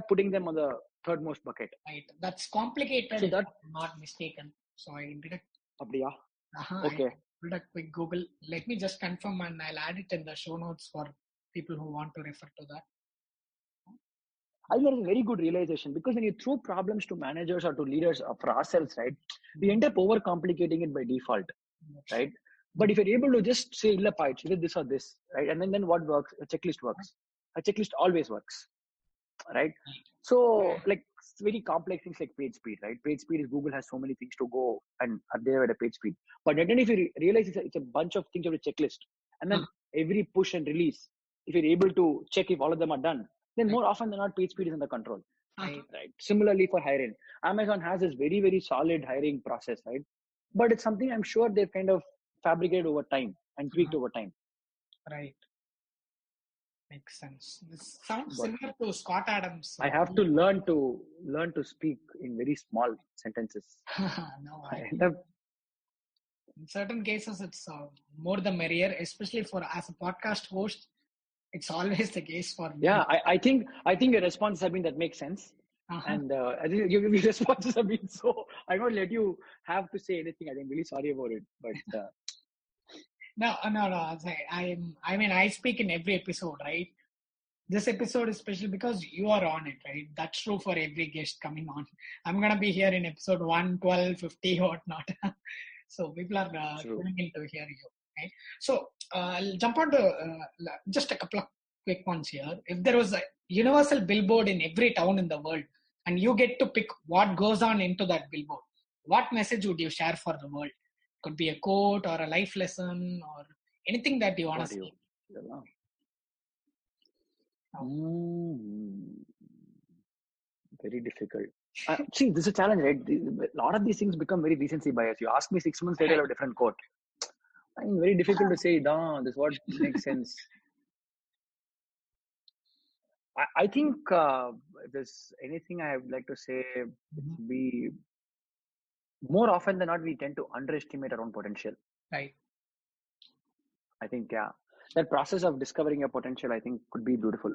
putting them on the third most bucket. Right. That's complicated, so that, if I'm not mistaken. So I did it. Okay. I did a quick Google. Let me just confirm, and I'll add it in the show notes for people who want to refer to that. I think that is a very good realization, because when you throw problems to managers or to leaders or for ourselves, right, we end up overcomplicating it by default, right? But if you're able to just say, it's either this or this, right? And then what works? A checklist works. A checklist always works, right? So like very complex things like page speed, right? Page speed is Google has so many things to go and are there at a page speed. But then if you realize it's a bunch of things on a checklist, and then every push and release, if you're able to check if all of them are done, then more often than not, page speed is under control. Right. Similarly for hiring, Amazon has this very, very solid hiring process, right? But it's something I'm sure they've kind of fabricated over time and tweaked over time. Right. Makes sense. This sounds similar to Scott Adams. I have to learn to speak in very small sentences. No, in certain cases, it's more the merrier, especially for as a podcast host. It's always the case for me. Yeah, I think your responses have been that makes sense. And I think your responses have been so. I won't let you have to say anything. I'm really sorry about it, but. No. I speak in every episode, right? This episode is special because you are on it, right? That's true for every guest coming on. I'm going to be here in episode 1, 12, 50, whatnot. So people are tuning in to hear you. Right? So I'll jump on to just a couple of quick ones here. If there was a universal billboard in every town in the world, and you get to pick what goes on into that billboard, what message would you share for the world? Could be a quote or a life lesson or anything that you want to say. Very difficult. See, this is a challenge, right? A lot of these things become very recency bias. You ask me 6 months later, I have a different quote. I mean, very difficult to say, this is what makes sense. I think if there's anything I would like to say, it would be more often than not, we tend to underestimate our own potential. Right. I think, that process of discovering your potential, I think, could be beautiful.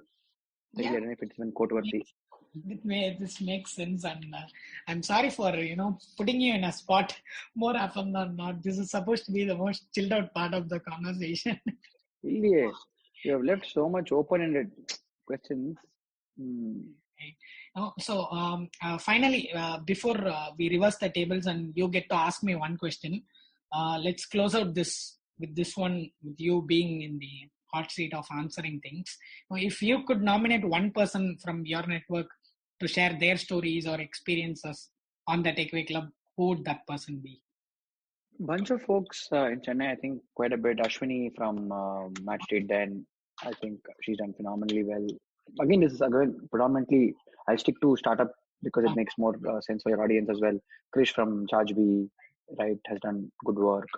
I don't know if it's even quote worthy. This makes sense, and I'm sorry for putting you in a spot more often than not. This is supposed to be the most chilled out part of the conversation. Really, you have left so much open-ended questions. Right. Finally, before we reverse the tables and you get to ask me one question, let's close out this with this one, with you being in the hot seat of answering things. Now, if you could nominate one person from your network to share their stories or experiences on the Takeaway Club, who would that person be? Bunch of folks in Chennai, I think quite a bit. Ashwini from Match State Den, I think she's done phenomenally well. Again, this is again predominantly, I stick to startup because it makes more sense for your audience as well. Krish from ChargeBee, right, has done good work.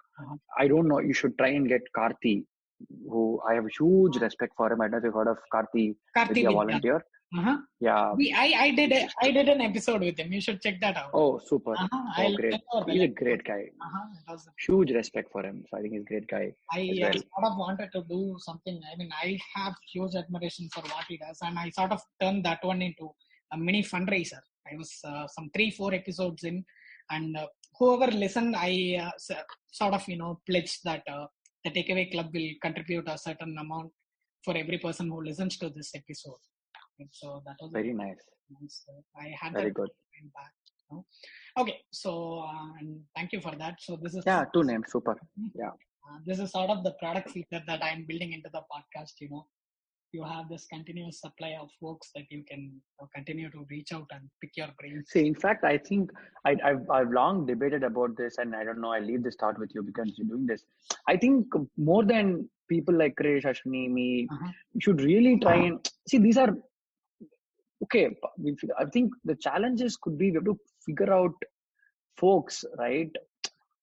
I don't know, you should try and get Karthi, who I have huge respect for him. I don't know if you've heard of Karthi, Karthi Vidya Vidya. Volunteer. Uh-huh. Yeah. I did an episode with him. You should check that out. Oh, super. Oh, great. He's a great guy. Huge respect for him. So I think he's a great guy as well. I sort of wanted to do something. I mean, I have huge admiration for what he does, and I sort of turned that one into a mini fundraiser. I was some 3-4 episodes in, and whoever listened, I sort of pledged that the Takeaway Club will contribute a certain amount for every person who listens to this episode. And so that was very nice. I had very that good. Back. Okay, so and thank you for that. So this is 2 names, super. Yeah. This is sort of the product feature that I'm building into the podcast. You have this continuous supply of folks that you can continue to reach out and pick your brains. See, in fact, I think I've long debated about this, and I don't know. I leave this thought with you because you're doing this. I think more than people like Krish, Ashwini, me, you should really try and see. These are okay. I think the challenges could be we have to figure out folks, right,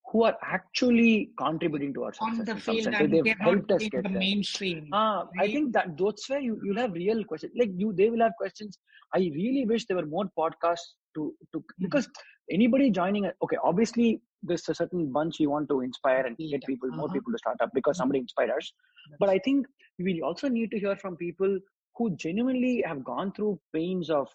who are actually contributing to our success on the in field some sense. and They've helped us get the there. mainstream. Right? I think that's where you'll have real questions. Like they will have questions. I really wish there were more podcasts to because anybody joining. Okay, obviously there's a certain bunch you want to inspire and get people, more people to start up because somebody inspired us. But I think we also need to hear from people who genuinely have gone through pains of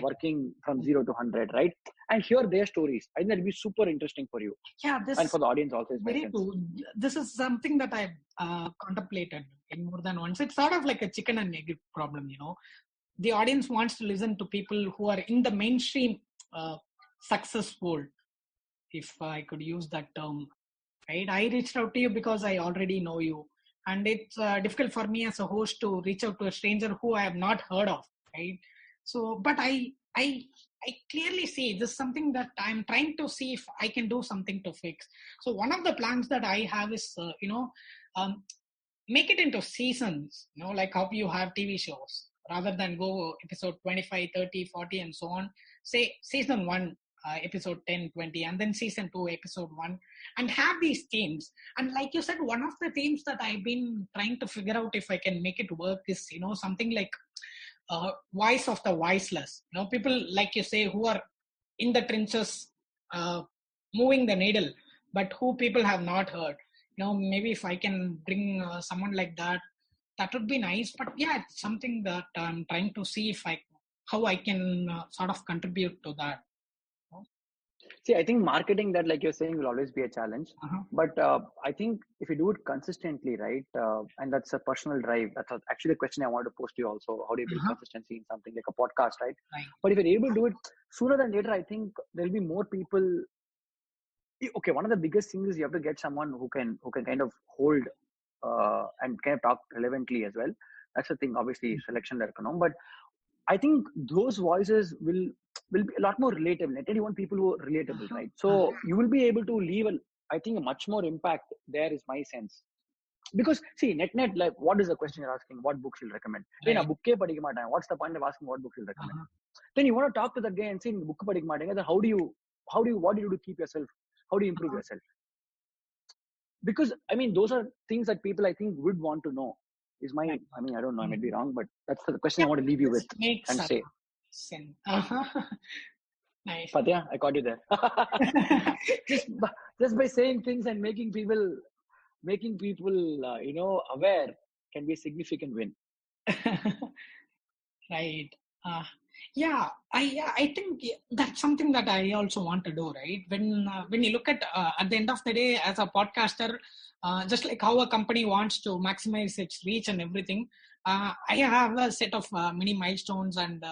working from 0 to 100, right? And hear their stories. I think that'd be super interesting for you. Yeah, and for the audience also. Very true. This is something that I've contemplated in more than once. It's sort of like a chicken and egg problem, The audience wants to listen to people who are in the mainstream successful, if I could use that term, right? I reached out to you because I already know you. And it's difficult for me as a host to reach out to a stranger who I have not heard of, right? So, but I clearly see this is something that I'm trying to see if I can do something to fix. So one of the plans that I have is, make it into seasons, like how you have TV shows, rather than go episode 25, 30, 40, and so on. Say season 1, episode 10, 20, and then season 2, episode 1, and have these themes. And like you said, one of the themes that I've been trying to figure out if I can make it work is, something like voice of the voiceless. People like you say who are in the trenches, moving the needle, but who people have not heard. Maybe if I can bring someone like that, that would be nice. But yeah, it's something that I'm trying to see how I can sort of contribute to that. See, I think marketing that, like you're saying, will always be a challenge. But I think if you do it consistently, right, and that's a personal drive. That's actually the question I wanted to post to you also. How do you build consistency in something like a podcast, right? But if you're able to do it sooner than later, I think there'll be more people. Okay, one of the biggest things is you have to get someone who can kind of hold and kind of talk relevantly as well. That's the thing. Obviously, selection there, but I think those voices will be a lot more relatable. Net, you want people who are relatable, right? So you will be able to leave I think a much more impact there is my sense. Because see, net, like what is the question you're asking? What books you'll recommend? Right. What's the point of asking what books you'll recommend? Then you want to talk to the guy and say book what do you do to keep yourself? How do you improve yourself? Because I mean those are things that people I think would want to know. Is my I mean I don't know, I might be wrong, but that's the question I want to leave you with and say. Nice. But yeah, I caught you there. just by saying things and making people aware can be a significant win. Right. Uh, I think that's something that I also want to do. Right, when you look at the end of the day, as a podcaster, just like how a company wants to maximize its reach and everything, I have a set of mini milestones and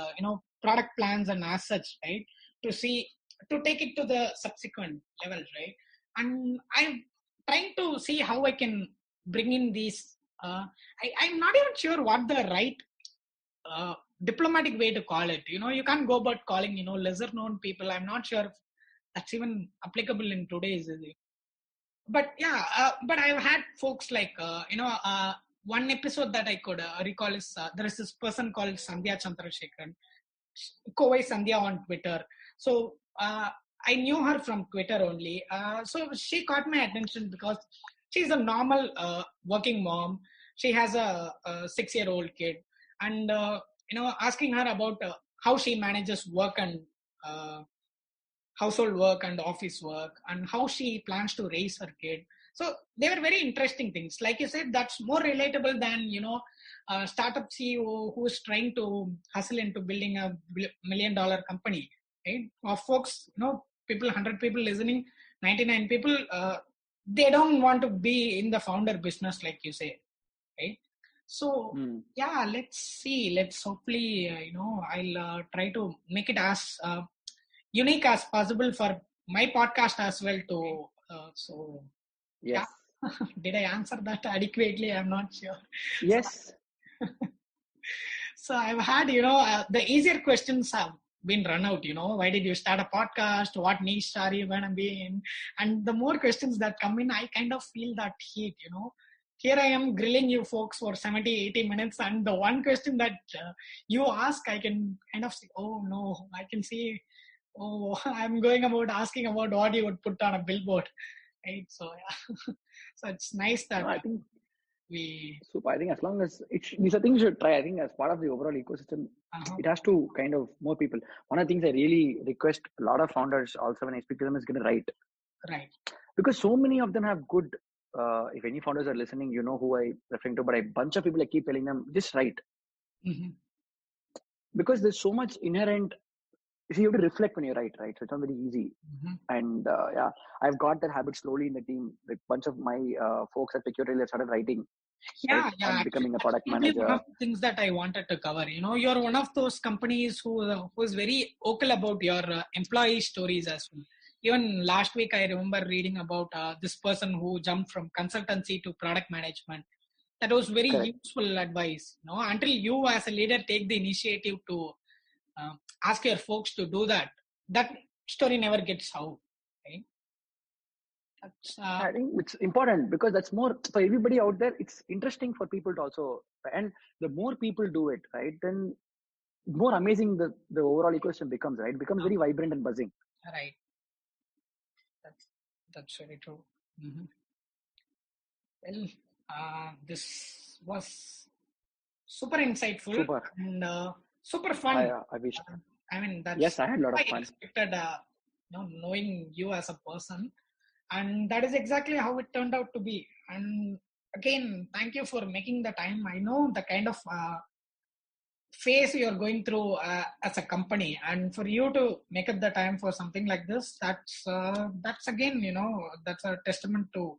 product plans and as such, right, to see to take it to the subsequent levels, right, and I'm trying to see how I can bring in these. I'm not even sure what the right uh, diplomatic way to call it. You can't go about calling lesser known people. I'm not sure if that's even applicable in today's. But yeah, but I've had folks like one episode that I could recall is there is this person called Sandhya Chandrasekharan, Kovai Sandhya on Twitter. So I knew her from Twitter only. So she caught my attention because she's a normal working mom. She has a 6-year-old kid, and asking her about how she manages work and uh, household work and office work and how she plans to raise her kid. So they were very interesting things. Like you said, that's more relatable than a startup CEO who's trying to hustle into building a $1 million company. Right? Or folks, people, 100 people listening, 99 people, they don't want to be in the founder business, like you say, right? So yeah, let's see. Let's hopefully, I'll try to make it as unique as possible for my podcast as well. So yeah, Yes. did I answer that adequately? I'm not sure. So, Yes. so I've had the easier questions have been run out. Why did you start a podcast? What niche are you gonna be in? And the more questions that come in, I kind of feel that heat. Here I am grilling you folks for 70-80 minutes, and the one question that you ask, I can kind of say, oh no, I can see, oh, I'm going about asking about what you would put on a billboard, right? So yeah, so it's nice No, that I think we. super. I think as long as these are things you should try. I think as part of the overall ecosystem, Uh-huh. it has to kind of more people. One of the things I really request a lot of founders also when I speak to them is going to write, Right. because so many of them have good. If any founders are listening, you know who I referring to, but a bunch of people I keep telling them just write, Mm-hmm. because there's so much inherent. See, you have to reflect when you write, right? So it's not very easy. Mm-hmm. And yeah, I've got that habit slowly in the team. Like bunch of my folks at PickYourTrail have started writing, right, Yeah, yeah. on Actually, becoming a that's product probably one manager. of the things that I wanted to cover. You're one of those companies who is very vocal about your employee stories as well. Even last week, I remember reading about this person who jumped from consultancy to product management. That was very Correct. useful advice. Until you as a leader take the initiative to uh, ask your folks to do that, that story never gets out. Right? That's I think it's important because that's more for everybody out there. It's interesting for people to also, and the more people do it, right, then more amazing the overall ecosystem becomes, right? It becomes very vibrant and buzzing. right. That's that's very true. Hmm. Well, this was super insightful Super. and super fun. I wish. I mean, Yes, that's I had a lot what of I fun. expected, knowing you as a person. And that is exactly how it turned out to be. And again, thank you for making the time. I know the kind of phase you're going through as a company, and for you to make up the time for something like this, that's again, that's a testament to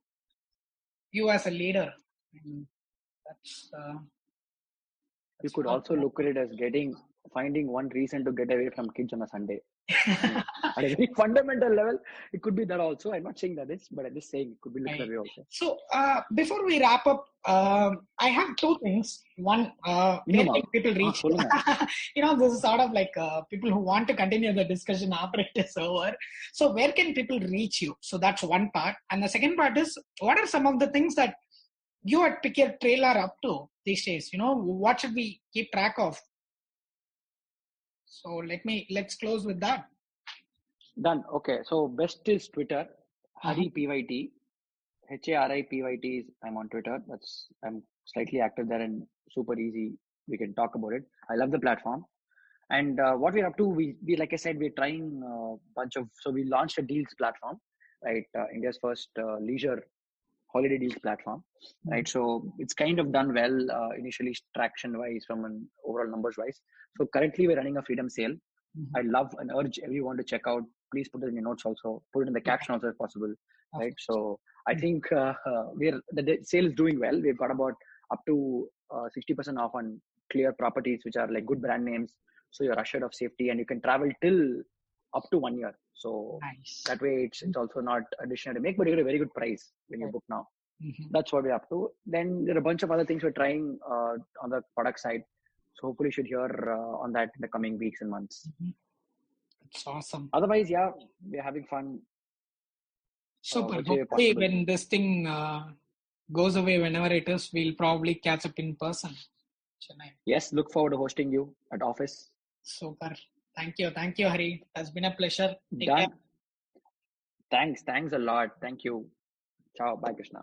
you as a leader. And that's You that's could one of also look at it as finding one reason to get away from kids on a Sunday. I mean, at a very fundamental level, it could be that also. I'm not saying that is, but I'm just saying it could be looked right. that way also. So before we wrap up, I have two things. One, where Innuma. can people reach you? Solunga. This is sort of like people who want to continue the discussion after it is over. So where can people reach you? So that's one part. And the second part is, what are some of the things that you at Pick Your Trail are up to these days? What should we keep track of? So let's close with that. Done. Okay. So best is Twitter. Uh-huh. Hari PYT. HARIPYT is I'm on Twitter. I'm slightly active there and super easy. We can talk about it. I love the platform. And what we're up to, we like I said, we're trying a bunch of. So we launched a deals platform, right? India's first leisure holiday deals platform, right? So it's kind of done well initially traction wise from an overall numbers wise. So currently we're running a freedom sale. I love and urge everyone to check out. Please put it in your notes also. Put it in the caption also if possible, right? So I think the sale is doing well. We've got about up to 60% off on clear properties, which are like good brand names. So you're assured of safety and you can travel till up to 1 year. So Nice. that way it's also not additional to make, but you get a very good price when you book now. That's what we're up to. Then there are a bunch of other things we're trying on the product side. So hopefully you should hear on that in the coming weeks and months. It's awesome. Otherwise, yeah, we're having fun. Super. Whichever Hopefully, possible. when this thing goes away, whenever it is, we'll probably catch up in person. Chennai. Yes, look forward to hosting you at office. Super. Thank you, Hari. It has been a pleasure. Take Done. care. Thanks a lot. Thank you. Ciao. Bye, Krishna.